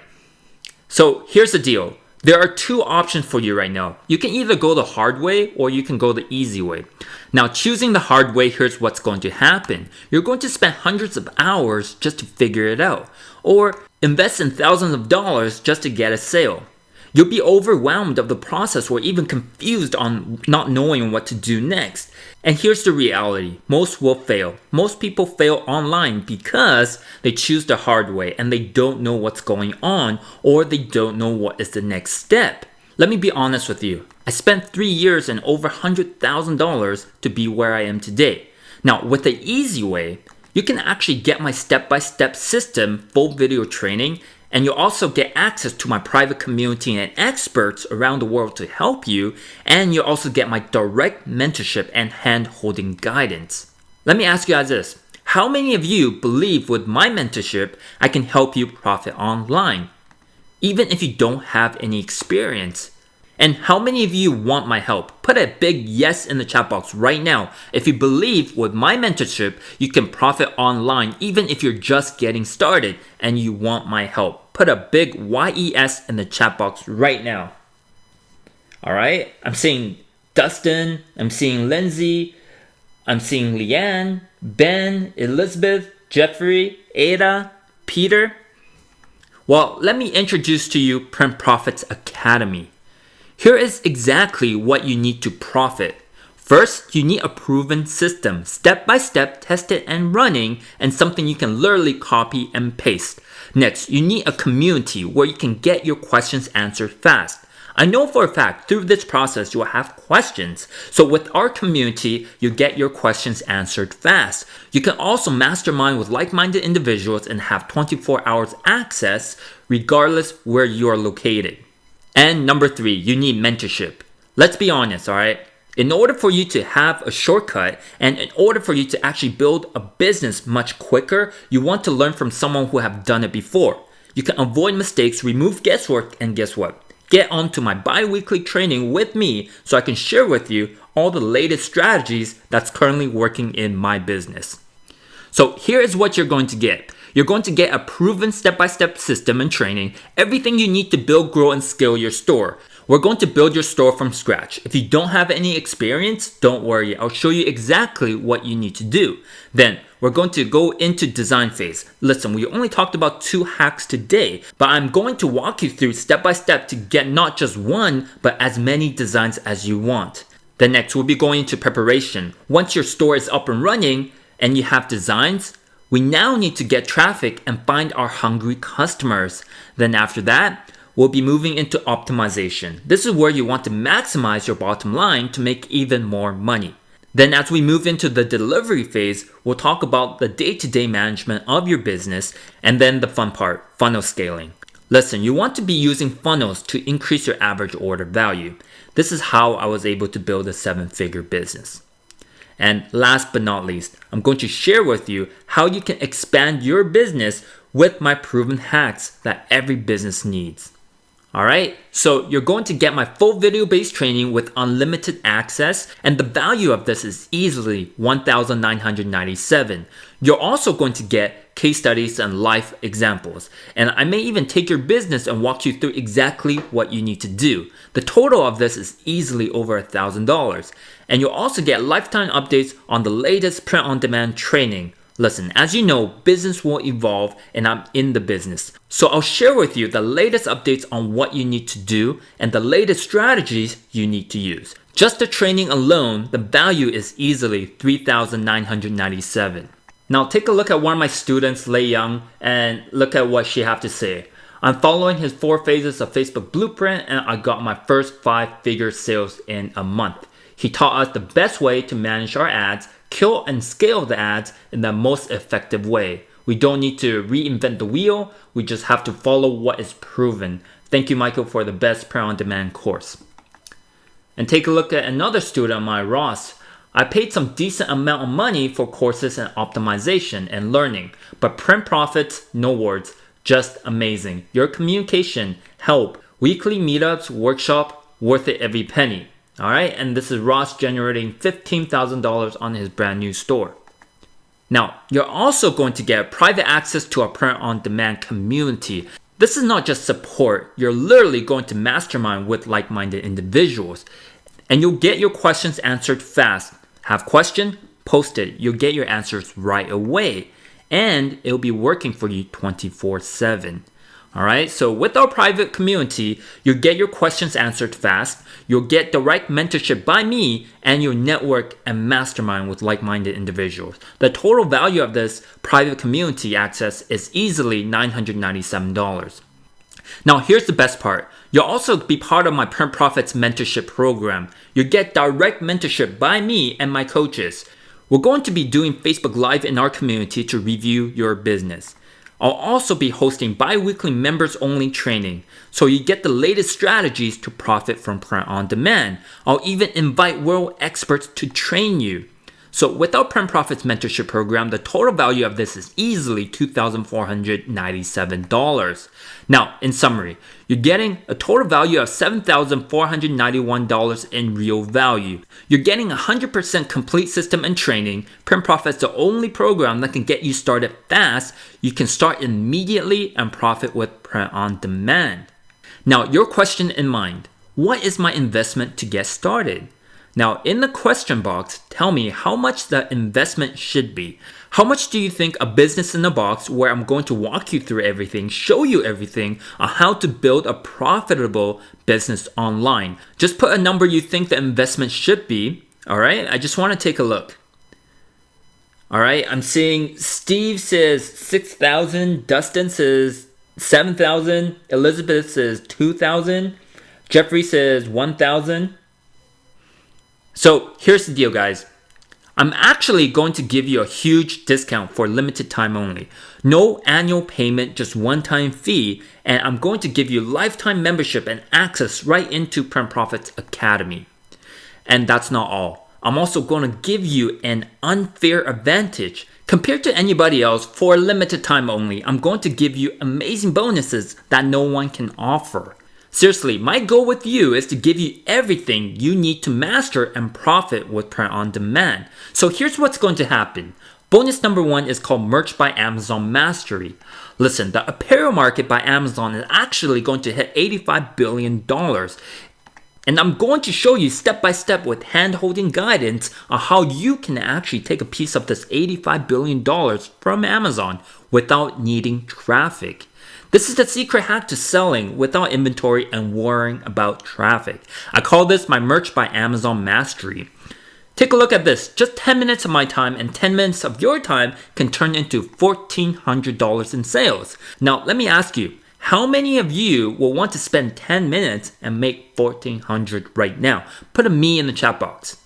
so here's the deal. There are 2 options for you right now. You can either go the hard way or you can go the easy way. Now, choosing the hard way, here's what's going to happen. You're going to spend hundreds of hours just to figure it out, or invest in thousands of dollars just to get a sale. You'll be overwhelmed of the process or even confused on not knowing what to do next. And here's the reality. Most will fail. Most people fail online because they choose the hard way and they don't know what's going on or they don't know what is the next step. Let me be honest with you. I spent 3 years and over $100,000 to be where I am today. Now, with the easy way, you can actually get my step-by-step system, full video training, and you'll also get access to my private community and experts around the world to help you, and you'll also get my direct mentorship and hand-holding guidance. Let me ask you guys this. How many of you believe with my mentorship, I can help you profit online, even if you don't have any experience? And how many of you want my help? Put a big yes in the chat box right now. If you believe with my mentorship, you can profit online even if you're just getting started and you want my help. Put a big YES in the chat box right now. All right, I'm seeing Dustin, I'm seeing Lindsay, I'm seeing Leanne, Ben, Elizabeth, Jeffrey, Ada, Peter. Well, let me introduce to you Print Profits Academy. Here is exactly what you need to profit. First, you need a proven system, step-by-step, tested and running, and something you can literally copy and paste. Next, you need a community where you can get your questions answered fast. I know for a fact through this process you will have questions. So with our community, you get your questions answered fast. You can also mastermind with like-minded individuals and have 24 hours access regardless where you are located. And number 3, you need mentorship. Let's be honest, alright? In order for you to have a shortcut and in order for you to actually build a business much quicker, you want to learn from someone who have done it before. You can avoid mistakes, remove guesswork, and guess what? Get onto my bi-weekly training with me so I can share with you all the latest strategies that's currently working in my business. So here is what you're going to get. You're going to get a proven step-by-step system and training, everything you need to build, grow, and scale your store. We're going to build your store from scratch. If you don't have any experience, don't worry. I'll show you exactly what you need to do. Then we're going to go into design phase. Listen, we only talked about 2 hacks today, but I'm going to walk you through step-by-step to get not just one, but as many designs as you want. Then next, we'll be going into preparation. Once your store is up and running and you have designs, we now need to get traffic and find our hungry customers. Then after that, we'll be moving into optimization. This is where you want to maximize your bottom line to make even more money. Then as we move into the delivery phase, we'll talk about the day-to-day management of your business and then the fun part, funnel scaling. Listen, you want to be using funnels to increase your average order value. This is how I was able to build a 7-figure business. And last but not least, I'm going to share with you how you can expand your business with my proven hacks that every business needs. Alright, so you're going to get my full video-based training with unlimited access, and the value of this is easily $1,997. You're also going to get case studies and life examples, and I may even take your business and walk you through exactly what you need to do. The total of this is easily over $1,000, and you'll also get lifetime updates on the latest print-on-demand training. Listen, as you know, business will evolve and I'm in the business. So I'll share with you the latest updates on what you need to do and the latest strategies you need to use. Just the training alone, the value is easily $3,997. Now take a look at one of my students, Lei Young, and look at what she have to say. I'm following his 4 phases of Facebook blueprint and I got my first 5-figure sales in a month. He taught us the best way to manage our ads, kill and scale the ads in the most effective way. We don't need to reinvent the wheel, we just have to follow what is proven. Thank you, Michael, for the best print-on-demand course. And take a look at another student of mine, Ross. I paid some decent amount of money for courses and optimization and learning, but print profits, no words, just amazing. Your communication, help, weekly meetups, workshop, worth it every penny. Alright, and this is Ross generating $15,000 on his brand new store. Now, you're also going to get private access to our print-on-demand community. This is not just support, you're literally going to mastermind with like-minded individuals. And you'll get your questions answered fast. Have question? Post it. You'll get your answers right away. And it'll be working for you 24/7. Alright, so with our private community, you'll get your questions answered fast, you'll get direct mentorship by me, and you'll network and mastermind with like-minded individuals. The total value of this private community access is easily $997. Now here's the best part. You'll also be part of my Print Profits mentorship program. You'll get direct mentorship by me and my coaches. We're going to be doing Facebook Live in our community to review your business. I'll also be hosting bi-weekly members-only training, so you get the latest strategies to profit from print-on-demand. I'll even invite world experts to train you. So with our Print Profits mentorship program, the total value of this is easily $2,497. Now, in summary, you're getting a total value of $7,491 in real value. You're getting 100% complete system and training. Print Profits is the only program that can get you started fast. You can start immediately and profit with print-on-demand. Now, your question in mind, what is my investment to get started? Now, in the question box, tell me how much the investment should be. How much do you think a business in a box, where I'm going to walk you through everything, show you everything on how to build a profitable business online? Just put a number you think the investment should be. Alright, I just want to take a look. Alright, I'm seeing Steve says 6,000, Dustin says 7,000, Elizabeth says 2,000, Jeffrey says 1,000. So here's the deal, guys. I'm actually going to give you a huge discount for limited time only. No annual payment, just one-time fee, and I'm going to give you lifetime membership and access right into Print Profits Academy. And that's not all. I'm also going to give you an unfair advantage. Compared to anybody else, for a limited time only, I'm going to give you amazing bonuses that no one can offer. Seriously, my goal with you is to give you everything you need to master and profit with print-on-demand. So here's what's going to happen. Bonus number 1 is called Merch by Amazon Mastery. Listen, the apparel market by Amazon is actually going to hit $85 billion. And I'm going to show you step by step with hand-holding guidance on how you can actually take a piece of this $85 billion from Amazon without needing traffic. This is the secret hack to selling without inventory and worrying about traffic. I call this my Merch by Amazon Mastery. Take a look at this. Just 10 minutes of my time and 10 minutes of your time can turn into $1,400 in sales. Now, let me ask you, how many of you will want to spend 10 minutes and make $1,400 right now? Put a me in the chat box.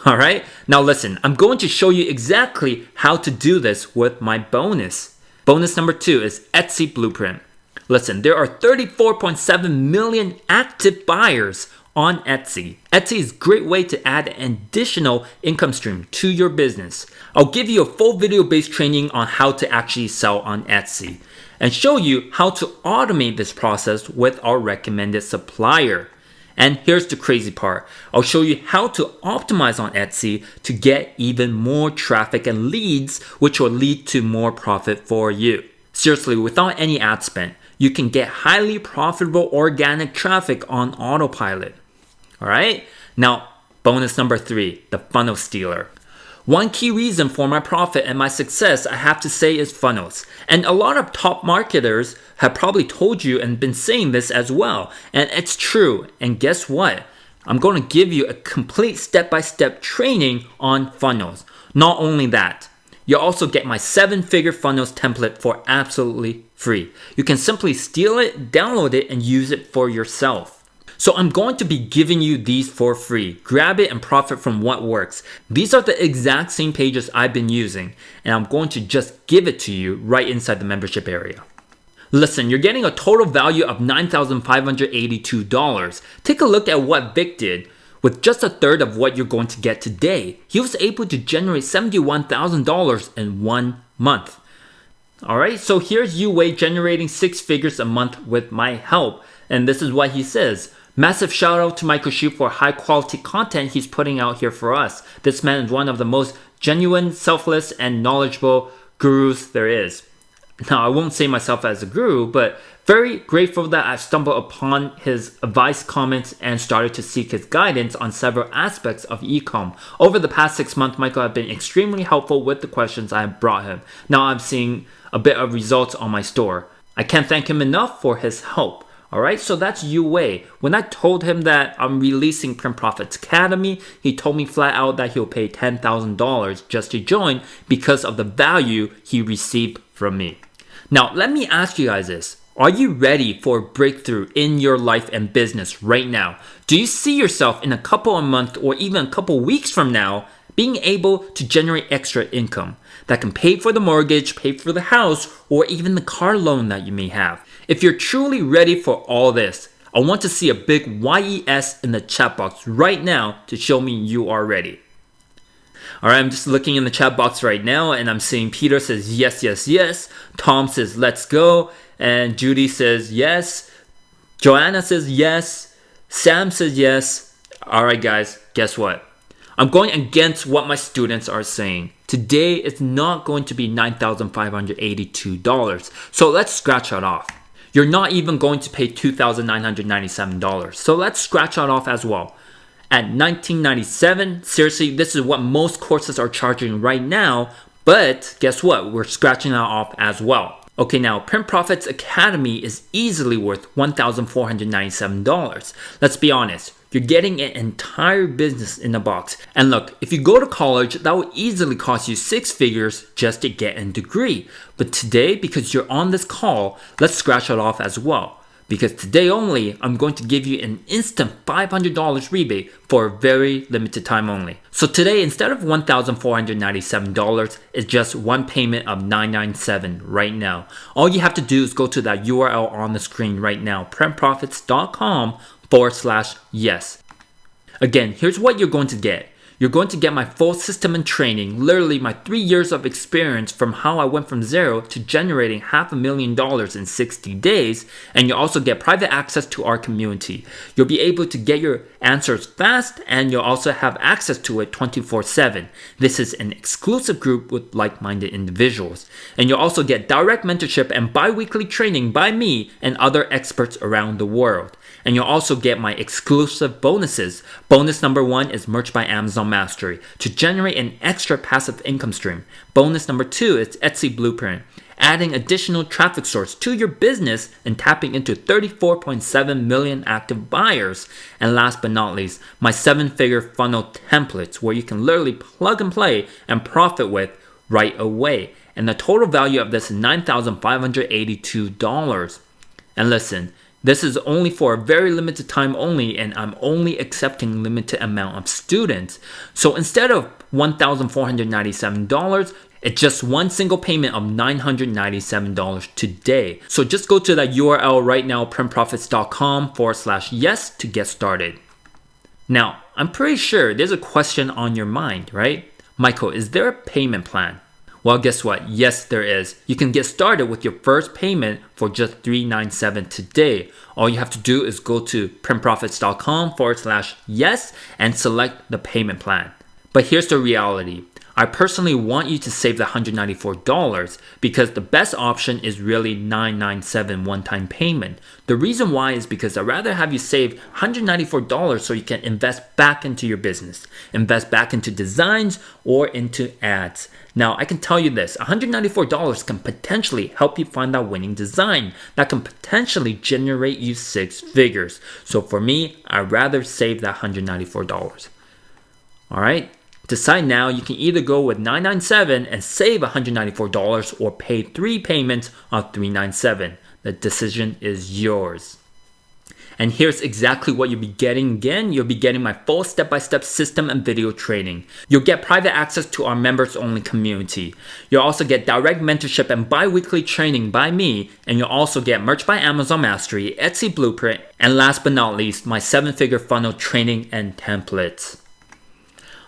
Alright, now listen, I'm going to show you exactly how to do this with my bonus. Bonus number 2 is Etsy Blueprint. Listen, there are 34.7 million active buyers on Etsy. Etsy is a great way to add an additional income stream to your business. I'll give you a full video-based training on how to actually sell on Etsy and show you how to automate this process with our recommended supplier. And here's the crazy part. I'll show you how to optimize on Etsy to get even more traffic and leads, which will lead to more profit for you. Seriously, without any ad spend, you can get highly profitable organic traffic on autopilot. All right? Now, bonus number 3, the funnel stealer. One key reason for my profit and my success, I have to say, is funnels. And a lot of top marketers have probably told you and been saying this as well. And it's true. And guess what? I'm going to give you a complete step-by-step training on funnels. Not only that, you'll also get my 7-figure funnels template for absolutely free. You can simply steal it, download it, and use it for yourself. So I'm going to be giving you these for free. Grab it and profit from what works. These are the exact same pages I've been using, and I'm going to just give it to you right inside the membership area. Listen, you're getting a total value of $9,582. Take a look at what Vic did. With just a third of what you're going to get today, he was able to generate $71,000 in 1 month. Alright, so here's Yue Wei generating 6 figures a month with my help. And this is what he says. Massive shout out to Michael Xu for high quality content he's putting out here for us. This man is one of the most genuine, selfless, and knowledgeable gurus there is. Now, I won't say myself as a guru, but very grateful that I've stumbled upon his advice, comments, and started to seek his guidance on several aspects of e-com. Over the past 6 months, Michael has been extremely helpful with the questions I have brought him. Now I'm seeing a bit of results on my store. I can't thank him enough for his help. Alright, so that's Yue Wei. When I told him that I'm releasing Print Profits Academy, he told me flat out that he'll pay $10,000 just to join because of the value he received from me. Now, let me ask you guys this. Are you ready for a breakthrough in your life and business right now? Do you see yourself in a couple of months or even a couple of weeks from now being able to generate extra income that can pay for the mortgage, pay for the house, or even the car loan that you may have? If you're truly ready for all this, I want to see a big YES in the chat box right now to show me you are ready. Alright, I'm just looking in the chat box right now and I'm seeing Peter says yes, yes, yes. Tom says let's go. And Judy says yes. Joanna says yes. Sam says yes. Alright guys, guess what? I'm going against what my students are saying. Today it's not going to be $9,582. So let's scratch that off. You're not even going to pay $2,997. So let's scratch that off as well. At $19.97, seriously, this is what most courses are charging right now. But guess what? We're scratching that off as well. Okay, now Print Profits Academy is easily worth $1,497. Let's be honest. You're getting an entire business in a box. And look, if you go to college, that will easily cost you 6 figures just to get a degree. But today, because you're on this call, let's scratch it off as well. Because today only, I'm going to give you an instant $500 rebate for a very limited time only. So today, instead of $1,497, it's just one payment of $997 right now. All you have to do is go to that URL on the screen right now, printprofits.com/yes. Again, here's what you're going to get. You're going to get my full system and training, literally my 3 years of experience from how I went from zero to generating $500,000 in 60 days. And you'll also get private access to our community. You'll be able to get your answers fast and you'll also have access to it 24/7. This is an exclusive group with like-minded individuals. And you'll also get direct mentorship and bi-weekly training by me and other experts around the world. And you'll also get my exclusive bonuses. Bonus number 1 is merch by Amazon Mastery to generate an extra passive income stream. Bonus number 2 is Etsy Blueprint, adding additional traffic source to your business and tapping into 34.7 million active buyers. And last but not least, my 7-figure funnel templates where you can literally plug and play and profit with right away. And the total value of this is $9,582. And listen, this is only for a very limited time only, and I'm only accepting limited amount of students. So instead of $1,497, It's just one single payment of $997 today. So just go to that URL right now, printprofits.com/yes to get started. Now, I'm pretty sure there's a question on your mind, right? Michael, is there a payment plan? Well, guess what? Yes, there is. You can get started with your first payment for just $397 today. All you have to do is go to printprofits.com/yes and select the payment plan. But here's the reality. I personally want you to save the $194 because the best option is really $997 one-time payment. The reason why is because I'd rather have you save $194 so you can invest back into your business, invest back into designs or into ads. Now, I can tell you this, $194 can potentially help you find that winning design that can potentially generate you 6 figures. So for me, I'd rather save that $194. All right? Decide now. You can either go with $997 and save $194 or pay 3 payments of $397. The decision is yours. And here's exactly what you'll be getting again. You'll be getting my full step-by-step system and video training. You'll get private access to our members-only community. You'll also get direct mentorship and bi-weekly training by me. And you'll also get merch by Amazon Mastery, Etsy Blueprint, and last but not least, my 7-figure funnel training and templates.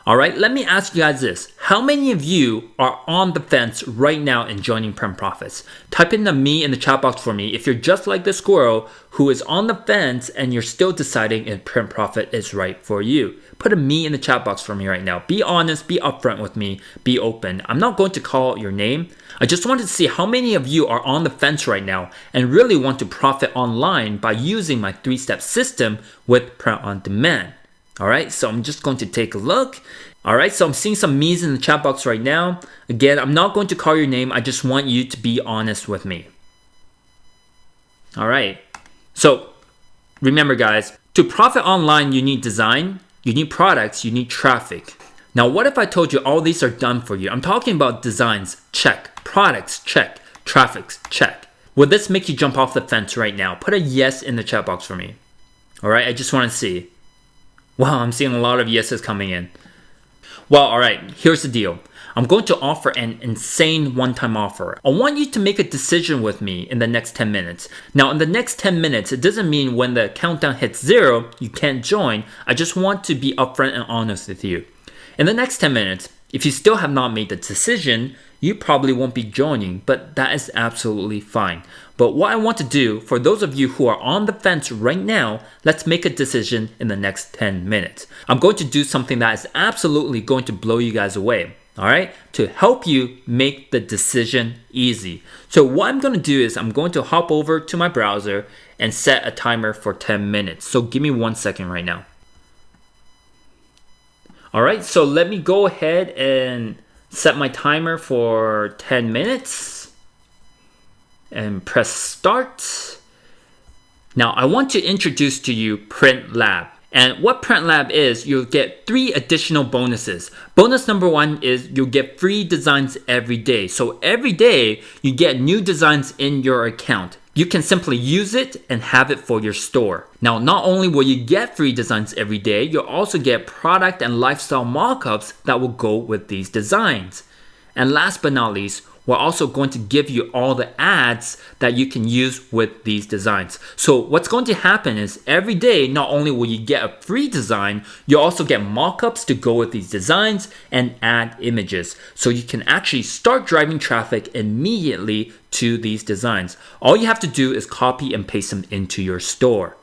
Alright, let me ask you guys this. How many of you are on the fence right now in joining Print Profits? Type in the me in the chat box for me if you're just like the squirrel who is on the fence and you're still deciding if Print Profit is right for you. Put a me in the chat box for me right now. Be honest, be upfront with me, be open. I'm not going to call out your name. I just wanted to see how many of you are on the fence right now and really want to profit online by using my 3-step system with Print on Demand. Alright, so I'm just going to take a look. Alright, so I'm seeing some me's in the chat box right now. Again, I'm not going to call your name. I just want you to be honest with me. Alright, so remember guys, to profit online, you need design, you need products, you need traffic. Now, what if I told you all these are done for you? I'm talking about designs, check. Products, check. Traffics, check. Would this make you jump off the fence right now? Put a yes in the chat box for me. Alright, I just want to see. Wow, I'm seeing a lot of yeses coming in. Well, alright, here's the deal. I'm going to offer an insane one-time offer. I want you to make a decision with me in the next 10 minutes. Now, in the next 10 minutes, it doesn't mean when the countdown hits 0, you can't join. I just want to be upfront and honest with you. In the next 10 minutes, if you still have not made the decision, you probably won't be joining, but that is absolutely fine. But what I want to do, for those of you who are on the fence right now, let's make a decision in the next 10 minutes. I'm going to do something that is absolutely going to blow you guys away, alright? To help you make the decision easy. So what I'm going to do is I'm going to hop over to my browser and set a timer for 10 minutes. So give me 1 second right now. Alright, so let me go ahead and set my timer for 10 minutes. And press start. Now I want to introduce to you Print Lab. And what Print Lab is, you'll get 3 additional bonuses. Bonus number 1 is you'll get free designs every day. So every day you get new designs in your account. You can simply use it and have it for your store. Now, not only will you get free designs every day, you'll also get product and lifestyle mockups that will go with these designs. And last but not least, we're also going to give you all the ads that you can use with these designs. So what's going to happen is every day, not only will you get a free design, you'll also get mockups to go with these designs and ad images. So you can actually start driving traffic immediately to these designs. All you have to do is copy and paste them into your store.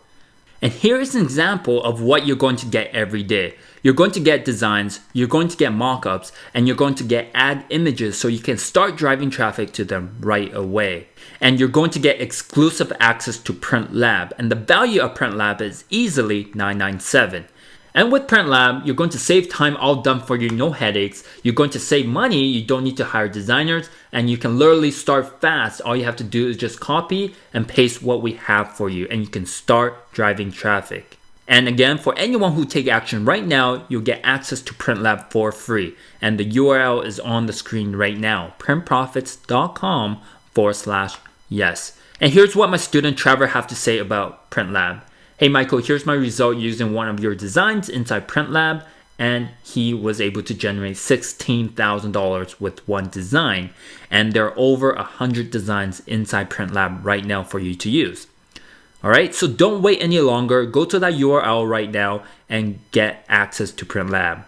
And here is an example of what you're going to get every day. You're going to get designs, you're going to get mockups, and you're going to get ad images so you can start driving traffic to them right away. And you're going to get exclusive access to Print Lab, and the value of Print Lab is easily $997. And with Print Lab, you're going to save time, all done for you, no headaches. You're going to save money, you don't need to hire designers, and you can literally start fast. All you have to do is just copy and paste what we have for you, and you can start driving traffic. And again, for anyone who take action right now, you'll get access to Print Lab for free. And the URL is on the screen right now, printprofits.com/yes. And here's what my student Trevor have to say about Print Lab. Hey Michael, here's my result using one of your designs inside Print Lab. and he was able to generate $16,000 with one design. And there are over 100 designs inside PrintLab right now for you to use. Alright, so don't wait any longer. Go to that URL right now and get access to PrintLab.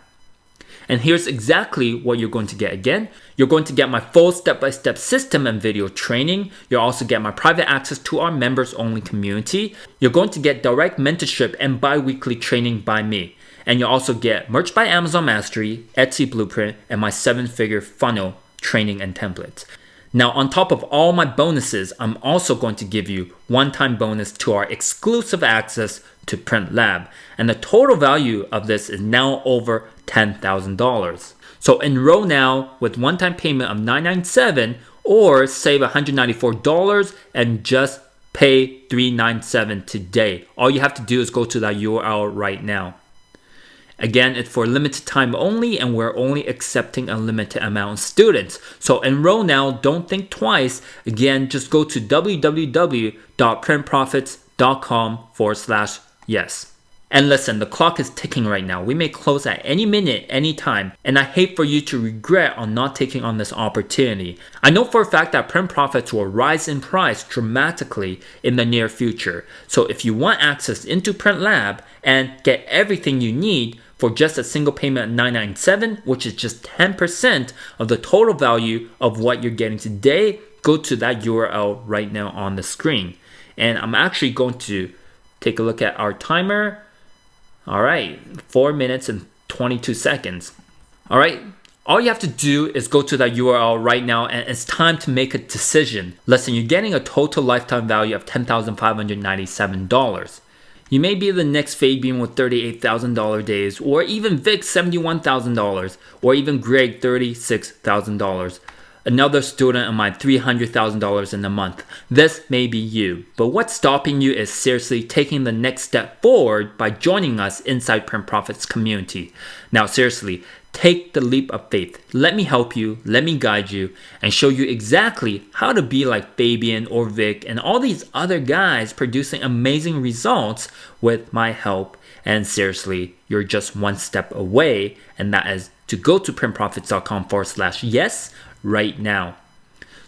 And here's exactly what you're going to get again. You're going to get my full step-by-step system and video training. You'll also get my private access to our members-only community. You're going to get direct mentorship and bi-weekly training by me. And you'll also get Merch by Amazon Mastery, Etsy Blueprint, and my 7-figure funnel training and templates. Now, on top of all my bonuses, I'm also going to give you one-time bonus to our exclusive access to PrintLab. And the total value of this is now over $10,000. So enroll now with one-time payment of $997 or save $194 and just pay $397 today. All you have to do is go to that URL right now. Again, it's for limited time only, and we're only accepting a limited amount of students. So enroll now, don't think twice. Again, just go to www.printprofits.com/yes. And listen, the clock is ticking right now. We may close at any minute, any time, and I hate for you to regret on not taking on this opportunity. I know for a fact that Print Profits will rise in price dramatically in the near future. So if you want access into PrintLab and get everything you need for just a single payment of $997, which is just 10% of the total value of what you're getting today, go to that URL right now on the screen. And I'm actually going to take a look at our timer. All right, 4 minutes and 22 seconds. All right, all you have to do is go to that URL right now, and it's time to make a decision. Listen, you're getting a total lifetime value of $10,597. You may be the next Fabian with $38,000 days, or even Vic $71,000, or even Greg $36,000. Another student of mine $300,000 in a month. This may be you, but what's stopping you is seriously taking the next step forward by joining us inside Print Profits community. Now seriously, take the leap of faith. Let me help you, let me guide you, and show you exactly how to be like Fabian or Vic and all these other guys producing amazing results with my help. And seriously, you're just one step away, and that is to go to printprofits.com/yes right now.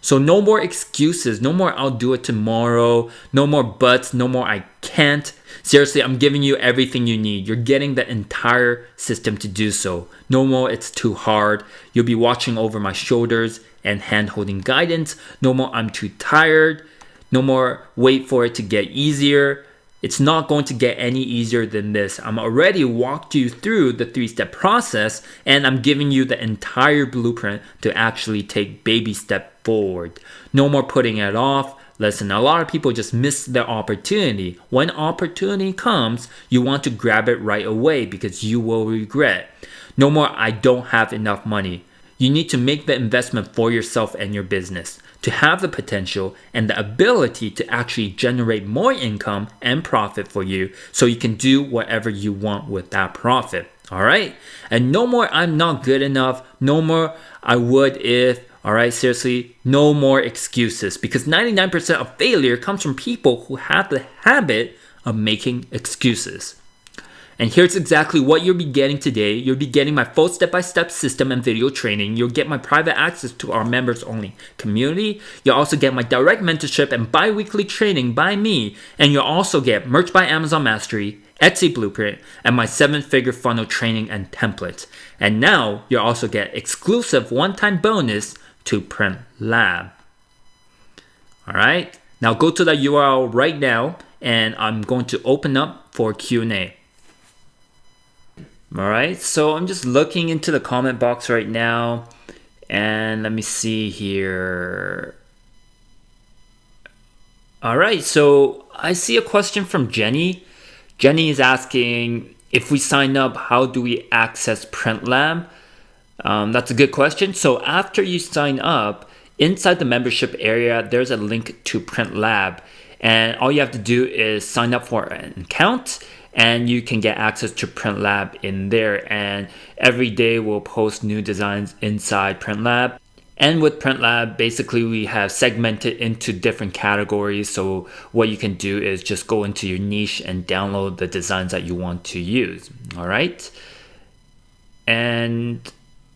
So no more excuses, no more I'll do it tomorrow, no more buts, no more I can't. Seriously, I'm giving you everything you need. You're getting the entire system to do so. No more it's too hard. You'll be watching over my shoulders and hand-holding guidance. No more I'm too tired. No more wait for it to get easier. It's not going to get any easier than this. I'm already walked you through the 3-step process, and I'm giving you the entire blueprint to actually take baby step forward. No more putting it off. Listen, a lot of people just miss their opportunity. When opportunity comes, you want to grab it right away because you will regret. No more I don't have enough money. You need to make the investment for yourself and your business to have the potential and the ability to actually generate more income and profit for you so you can do whatever you want with that profit. All right? And no more I'm not good enough. No more I would if. All right, seriously, no more excuses, because 99% of failure comes from people who have the habit of making excuses. And here's exactly what you'll be getting today. You'll be getting my full step-by-step system and video training. You'll get my private access to our members-only community. You'll also get my direct mentorship and bi-weekly training by me. And you'll also get Merch by Amazon Mastery, Etsy Blueprint, and my 7-figure funnel training and templates. And now you'll also get exclusive one-time bonus to PrintLab. All right, now go to that URL right now, and I'm going to open up for Q&A. All right, so I'm just looking into the comment box right now, and let me see here. All right, so I see a question from Jenny. Jenny is asking, if we sign up, how do we access PrintLab? That's a good question. So after you sign up, inside the membership area, there's a link to PrintLab. And all you have to do is sign up for an account, and you can get access to PrintLab in there. And every day we'll post new designs inside PrintLab. And with PrintLab, basically we have segmented into different categories. So what you can do is just go into your niche and download the designs that you want to use. All right. And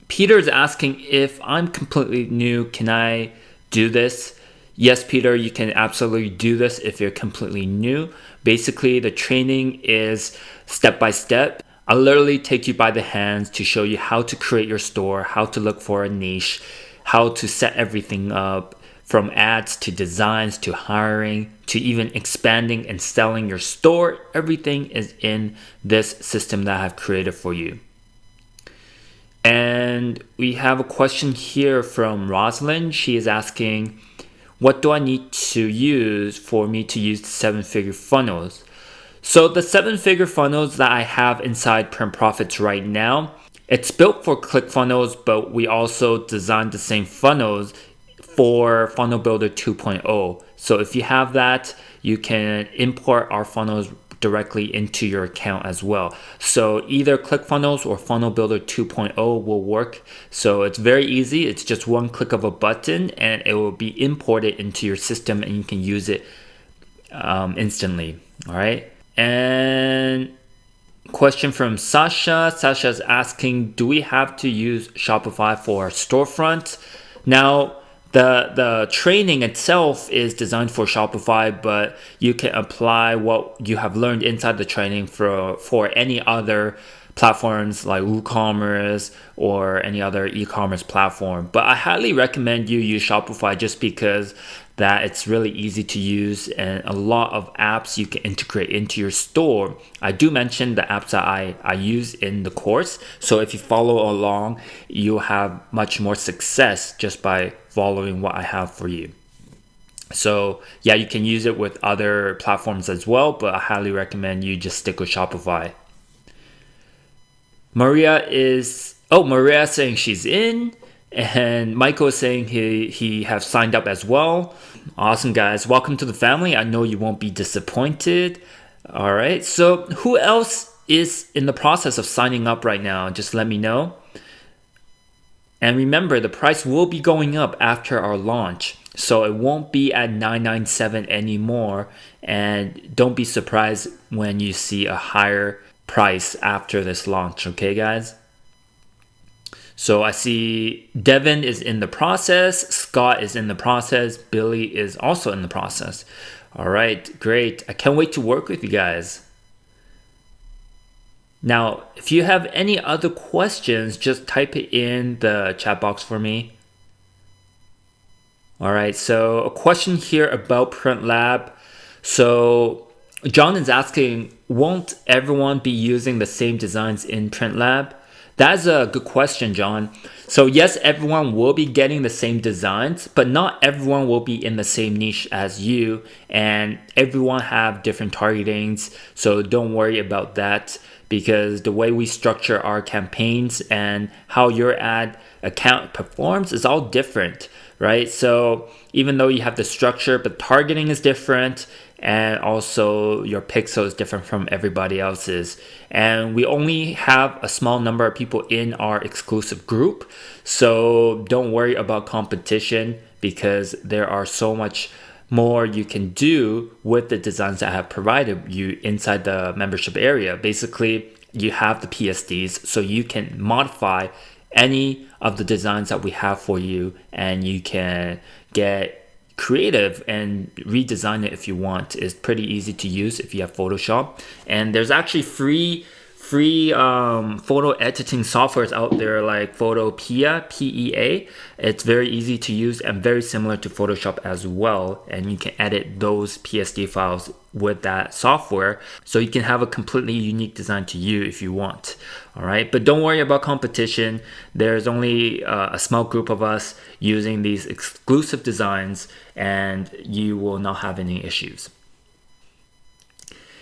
Peter's asking, if I'm completely new, can I do this? Yes, Peter, you can absolutely do this if you're completely new. Basically, the training is step by step. I'll literally take you by the hands to show you how to create your store, how to look for a niche, how to set everything up, from ads to designs to hiring to even expanding and selling your store. Everything is in this system that I've created for you. And we have a question here from Rosalind. She is asking, what do I need to use for me to use the 7-figure funnels? So the 7-figure funnels that I have inside Print Profits right now, it's built for ClickFunnels, but we also designed the same funnels for Funnel Builder 2.0. So if you have that, you can import our funnels directly into your account as well. So either ClickFunnels or Funnel Builder 2.0 will work. So it's very easy. It's just one click of a button and it will be imported into your system and you can use it instantly. All right. And question from Sasha. Sasha's asking, do we have to use Shopify for our storefront? Now, the training itself is designed for Shopify, but you can apply what you have learned inside the training for any other platforms like WooCommerce or any other e-commerce platform. But I highly recommend you use Shopify just because that it's really easy to use and a lot of apps you can integrate into your store. I do mention the apps that I use in the course. So if you follow along, you'll have much more success just by following what I have for you. So yeah, you can use it with other platforms as well, but I highly recommend you just stick with Shopify. Maria's saying she's in. And Michael is saying he has signed up as well. Awesome, guys. Welcome to the family. I know you won't be disappointed. All right. So who else is in the process of signing up right now? Just let me know. And remember, the price will be going up after our launch. So it won't be at $997 anymore. And don't be surprised when you see a higher price after this launch. Okay, guys? So I see Devin is in the process, Scott is in the process, Billy is also in the process. All right, great. I can't wait to work with you guys. Now, if you have any other questions, just type it in the chat box for me. All right, so a question here about PrintLab. So John is asking, won't everyone be using the same designs in PrintLab? That's a good question, John. So yes, everyone will be getting the same designs, but not everyone will be in the same niche as you, and everyone have different targetings. So don't worry about that, because the way we structure our campaigns and how your ad account performs is all different, right? So even though you have the structure, but targeting is different, and also your pixel is different from everybody else's. And we only have a small number of people in our exclusive group. So don't worry about competition, because there are so much more you can do with the designs that I have provided you inside the membership area. Basically, you have the PSDs, so you can modify any of the designs that we have for you, and you can get creative and redesign it if you want. It's pretty easy to use if you have Photoshop, and there's actually free photo editing softwares out there like Photopea, PEA. It's very easy to use and very similar to Photoshop as well, and you can edit those PSD files with that software, so you can have a completely unique design to you if you want. All right, but don't worry about competition. There's only a small group of us using these exclusive designs, and you will not have any issues.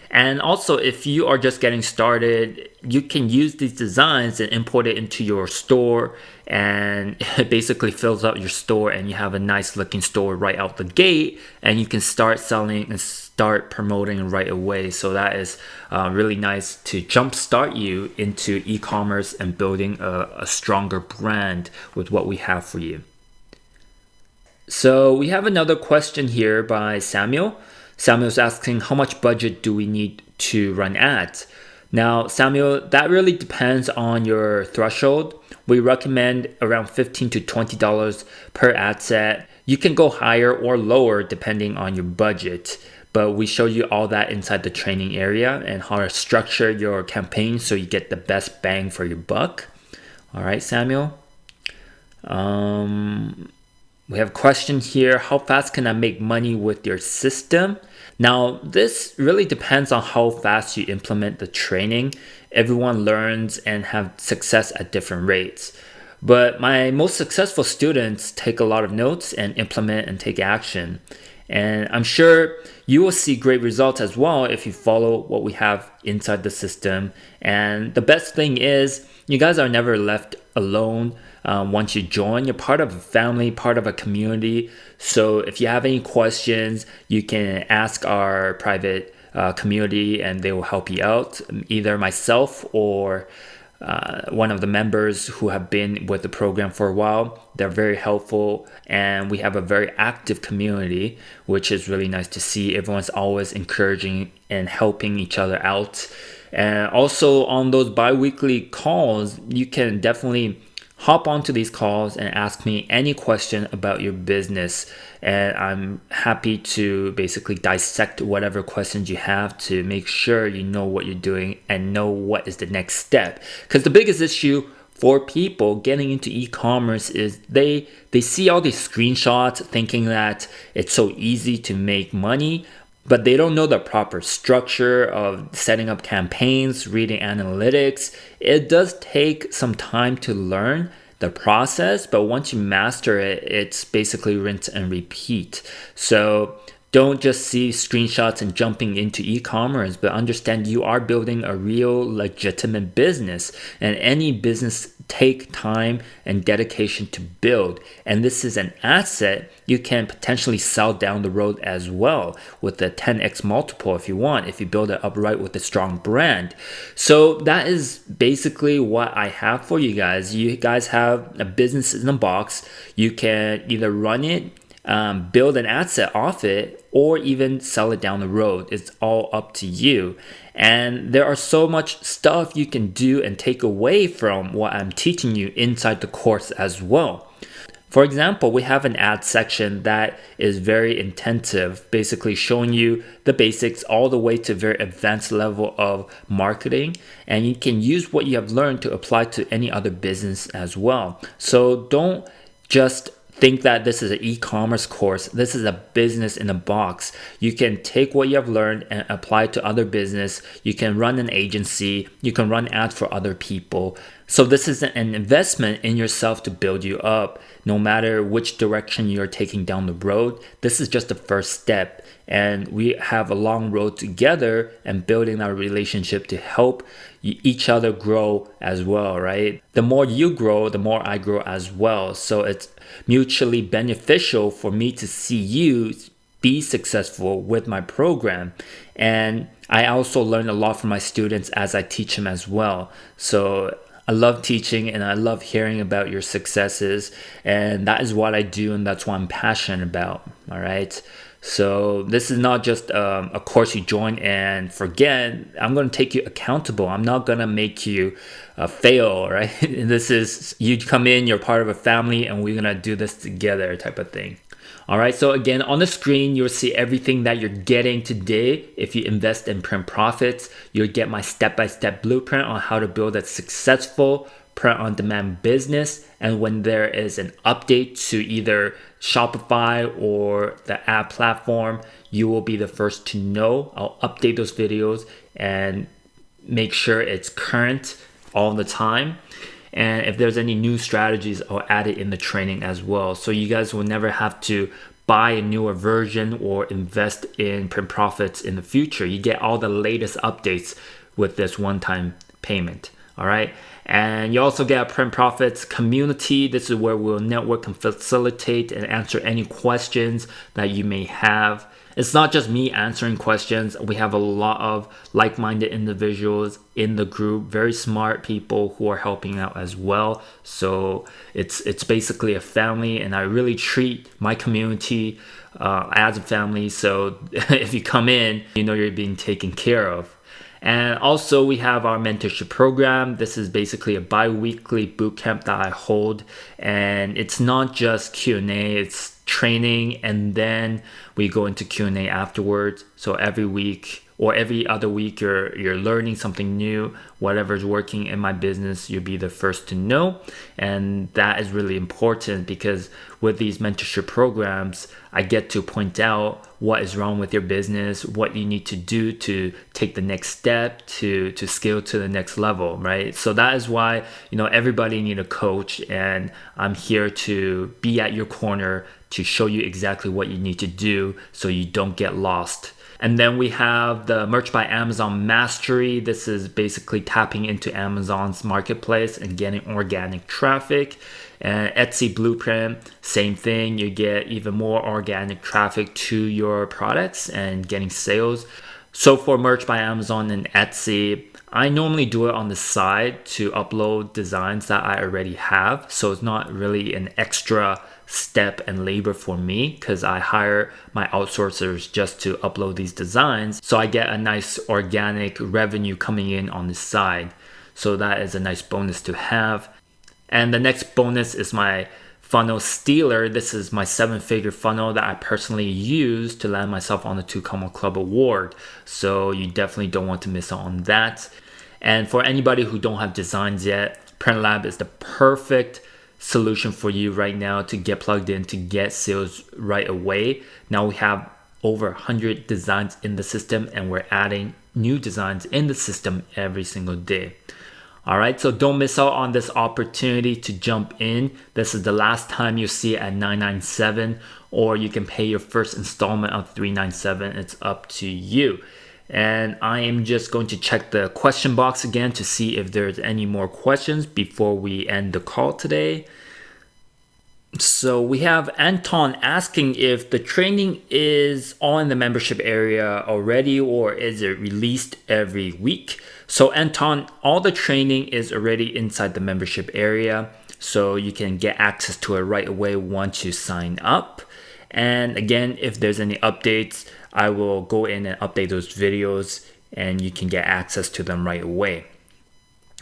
And also, if you are just getting started, you can use these designs and import it into your store, and it basically fills out your store, and you have a nice looking store right out the gate, and you can start selling and start promoting right away. So that is really nice to jumpstart you into e-commerce and building a stronger brand with what we have for you. So we have another question here by Samuel. Samuel's asking, how much budget do we need to run ads? Now, Samuel, that really depends on your threshold. We recommend around $15 to $20 per ad set. You can go higher or lower depending on your budget, but we show you all that inside the training area and how to structure your campaign so you get the best bang for your buck. All right, Samuel. We have a question here. How fast can I make money with your system? Now, this really depends on how fast you implement the training. Everyone learns and have success at different rates. But my most successful students take a lot of notes and implement and take action. And I'm sure you will see great results as well if you follow what we have inside the system. And the best thing is, you guys are never left alone. Once you join, you're part of a family, part of a community. So if you have any questions, you can ask our private community and they will help you out. Either myself or one of the members who have been with the program for a while. They're very helpful, and we have a very active community, which is really nice to see. Everyone's always encouraging and helping each other out. And also on those bi-weekly calls, you can definitely hop onto these calls and ask me any question about your business, and I'm happy to basically dissect whatever questions you have to make sure you know what you're doing and know what is the next step. Because the biggest issue for people getting into e-commerce is they see all these screenshots thinking that it's so easy to make money, but they don't know the proper structure of setting up campaigns, reading analytics. It does take some time to learn the process, but once you master it, it's basically rinse and repeat. So don't just see screenshots and jumping into e-commerce, but understand you are building a real legitimate business, and any business take time and dedication to build. And this is an asset you can potentially sell down the road as well with a 10x multiple if you want, if you build it up right with a strong brand. So that is basically what I have for you guys. You guys have a business in a box. You can either run it, build an asset off it, or even sell it down the road. It's all up to you. And there are so much stuff you can do and take away from what I'm teaching you inside the course as well. For example, we have an ad section that is very intensive, basically showing you the basics all the way to very advanced level of marketing. And you can use what you have learned to apply to any other business as well. So don't just think that this is an e-commerce course. This is a business in a box. You can take what you have learned and apply it to other business. You can run an agency. You can run ads for other people. So this is an investment in yourself to build you up. No matter which direction you're taking down the road, this is just the first step. And we have a long road together and building our relationship to help each other grow as well, right? The more you grow, the more I grow as well. So it's mutually beneficial for me to see you be successful with my program. And I also learn a lot from my students as I teach them as well. So I love teaching and I love hearing about your successes, and that is what I do and that's what I'm passionate about. All right. So this is not just a course you join and forget. I'm going to take you accountable. I'm not going to make you fail, right? This is, you come in, you're part of a family, and we're going to do this together type of thing. All right, so again, on the screen, you'll see everything that you're getting today. If you invest in Print Profits, you'll get my step-by-step blueprint on how to build a successful print-on-demand business. And when there is an update to either Shopify or the app platform, you will be the first to know. I'll update those videos and make sure it's current all the time. And if there's any new strategies, I'll add it in the training as well. So you guys will never have to buy a newer version or invest in Print Profits in the future. You get all the latest updates with this one-time payment. All right. And you also get a Print Profits community. This is where we'll network and facilitate and answer any questions that you may have. It's not just me answering questions. We have a lot of like-minded individuals in the group, very smart people who are helping out as well. So it's basically a family, and I really treat my community as a family. So if you come in, you know you're being taken care of. And also we have our mentorship program. This is basically a bi-weekly boot camp that I hold, and it's not just Q&A, it's training, and then we go into Q&A afterwards. So every week or every other week you're learning something new. Whatever's working in my business, you'll be the first to know. And that is really important, because with these mentorship programs, I get to point out what is wrong with your business, what you need to do to take the next step to scale to the next level, right? So that is why, everybody need a coach, and I'm here to be at your corner to show you exactly what you need to do so you don't get lost. And then we have the Merch by Amazon Mastery. This is basically tapping into Amazon's marketplace and getting organic traffic. And Etsy Blueprint, same thing. You get even more organic traffic to your products and getting sales. So for Merch by Amazon and Etsy, I normally do it on the side to upload designs that I already have. So it's not really an extra step and labor for me, because I hire my outsourcers just to upload these designs. So I get a nice organic revenue coming in on the side. So that is a nice bonus to have. And the next bonus is my funnel stealer. This is my 7-figure funnel that I personally use to land myself on the 2 Comma Club award. So you definitely don't want to miss out on that. And for anybody who don't have designs yet, PrintLab is the perfect solution for you right now to get plugged in, to get sales right away. Now we have over 100 designs in the system, and we're adding new designs in the system every single day. All right, so don't miss out on this opportunity to jump in. This is the last time you see it at $997, or you can pay your first installment of $397. It's up to you. And I am just going to check the question box again to see if there's any more questions before we end the call today. So we have Anton asking if the training is all in the membership area already, or is it released every week? So Anton, all the training is already inside the membership area, so you can get access to it right away once you sign up. And again, if there's any updates, I will go in and update those videos, and you can get access to them right away.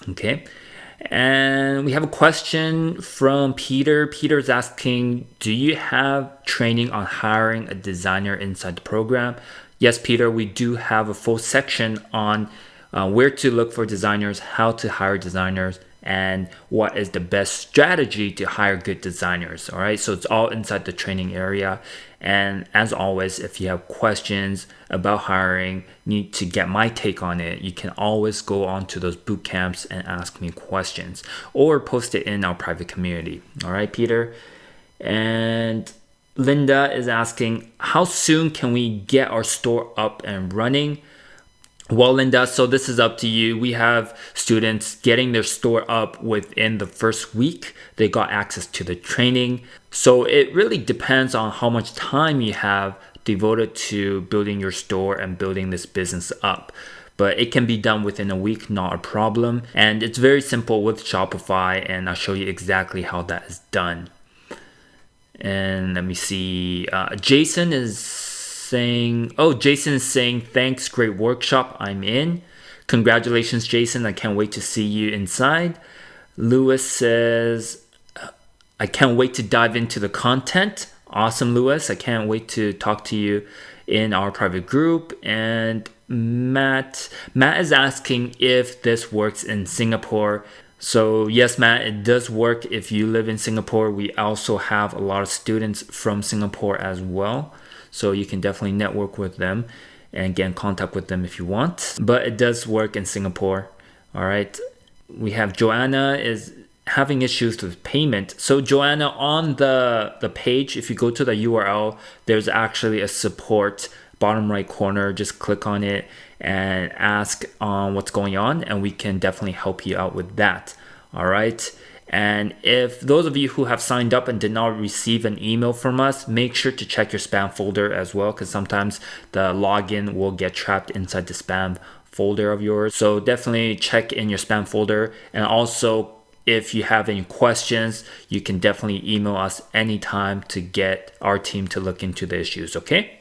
Okay. And we have a question from Peter. Peter's asking, do you have training on hiring a designer inside the program? Yes, Peter, we do have a full section on where to look for designers, how to hire designers, and what is the best strategy to hire good designers. All right, so it's all inside the training area. And as always, if you have questions about hiring, need to get my take on it, you can always go on to those boot camps and ask me questions, or post it in our private community. All right, Peter. And Linda is asking, how soon can we get our store up and running? Well, Linda, so this is up to you. We have students getting their store up within the first week. They got access to the training. So it really depends on how much time you have devoted to building your store and building this business up. But it can be done within a week, not a problem. And it's very simple with Shopify, and I'll show you exactly how that is done. And let me see. Jason is saying, thanks, great workshop, I'm in. Congratulations, Jason, I can't wait to see you inside. Lewis says, I can't wait to dive into the content. Awesome, Lewis, I can't wait to talk to you in our private group. And Matt is asking if this works in Singapore. So yes, Matt, it does work if you live in Singapore. We also have a lot of students from Singapore as well. So you can definitely network with them and get in contact with them if you want. But it does work in Singapore. All right. We have Joanna is having issues with payment. So Joanna, on the page, if you go to the URL, there's actually a support bottom right corner. Just click on it and ask what's going on, and we can definitely help you out with that. All right. And if those of you who have signed up and did not receive an email from us, make sure to check your spam folder as well, because sometimes the login will get trapped inside the spam folder of yours. So definitely check in your spam folder. And also, if you have any questions, you can definitely email us anytime to get our team to look into the issues, okay?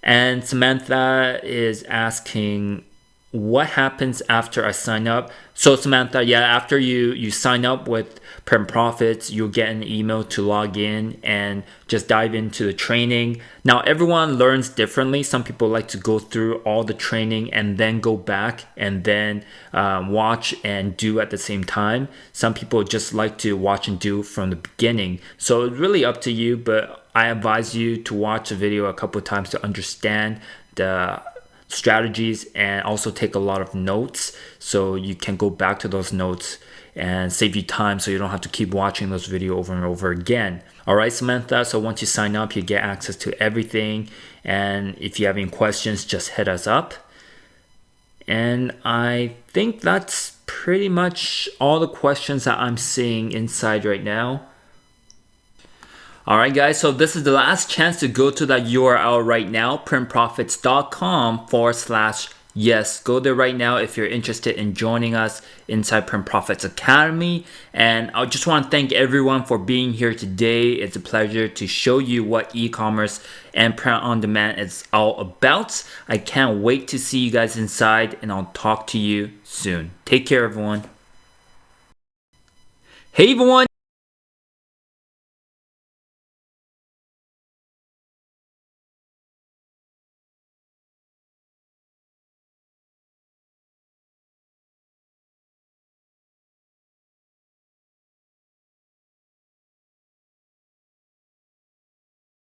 And Samantha is asking, what happens after I sign up? So Samantha, yeah, after you sign up with Print Profits, you'll get an email to log in and just dive into the training. Now everyone learns differently. Some people like to go through all the training and then go back and then watch and do at the same time. Some people just like to watch and do from the beginning. So it's really up to you, but I advise you to watch the video a couple of times to understand the strategies and also take a lot of notes so you can go back to those notes and save you time so you don't have to keep watching those videos over and over again. All right, Samantha, so once you sign up, you get access to everything, and if you have any questions, just hit us up. And I think that's pretty much all the questions that I'm seeing inside right now. Alright guys, so this is the last chance to go to that URL right now, printprofits.com/yes. Go there right now if you're interested in joining us inside Print Profits Academy. And I just want to thank everyone for being here today. It's a pleasure to show you what e-commerce and print on demand is all about. I can't wait to see you guys inside, and I'll talk to you soon. Take care, everyone. Hey everyone!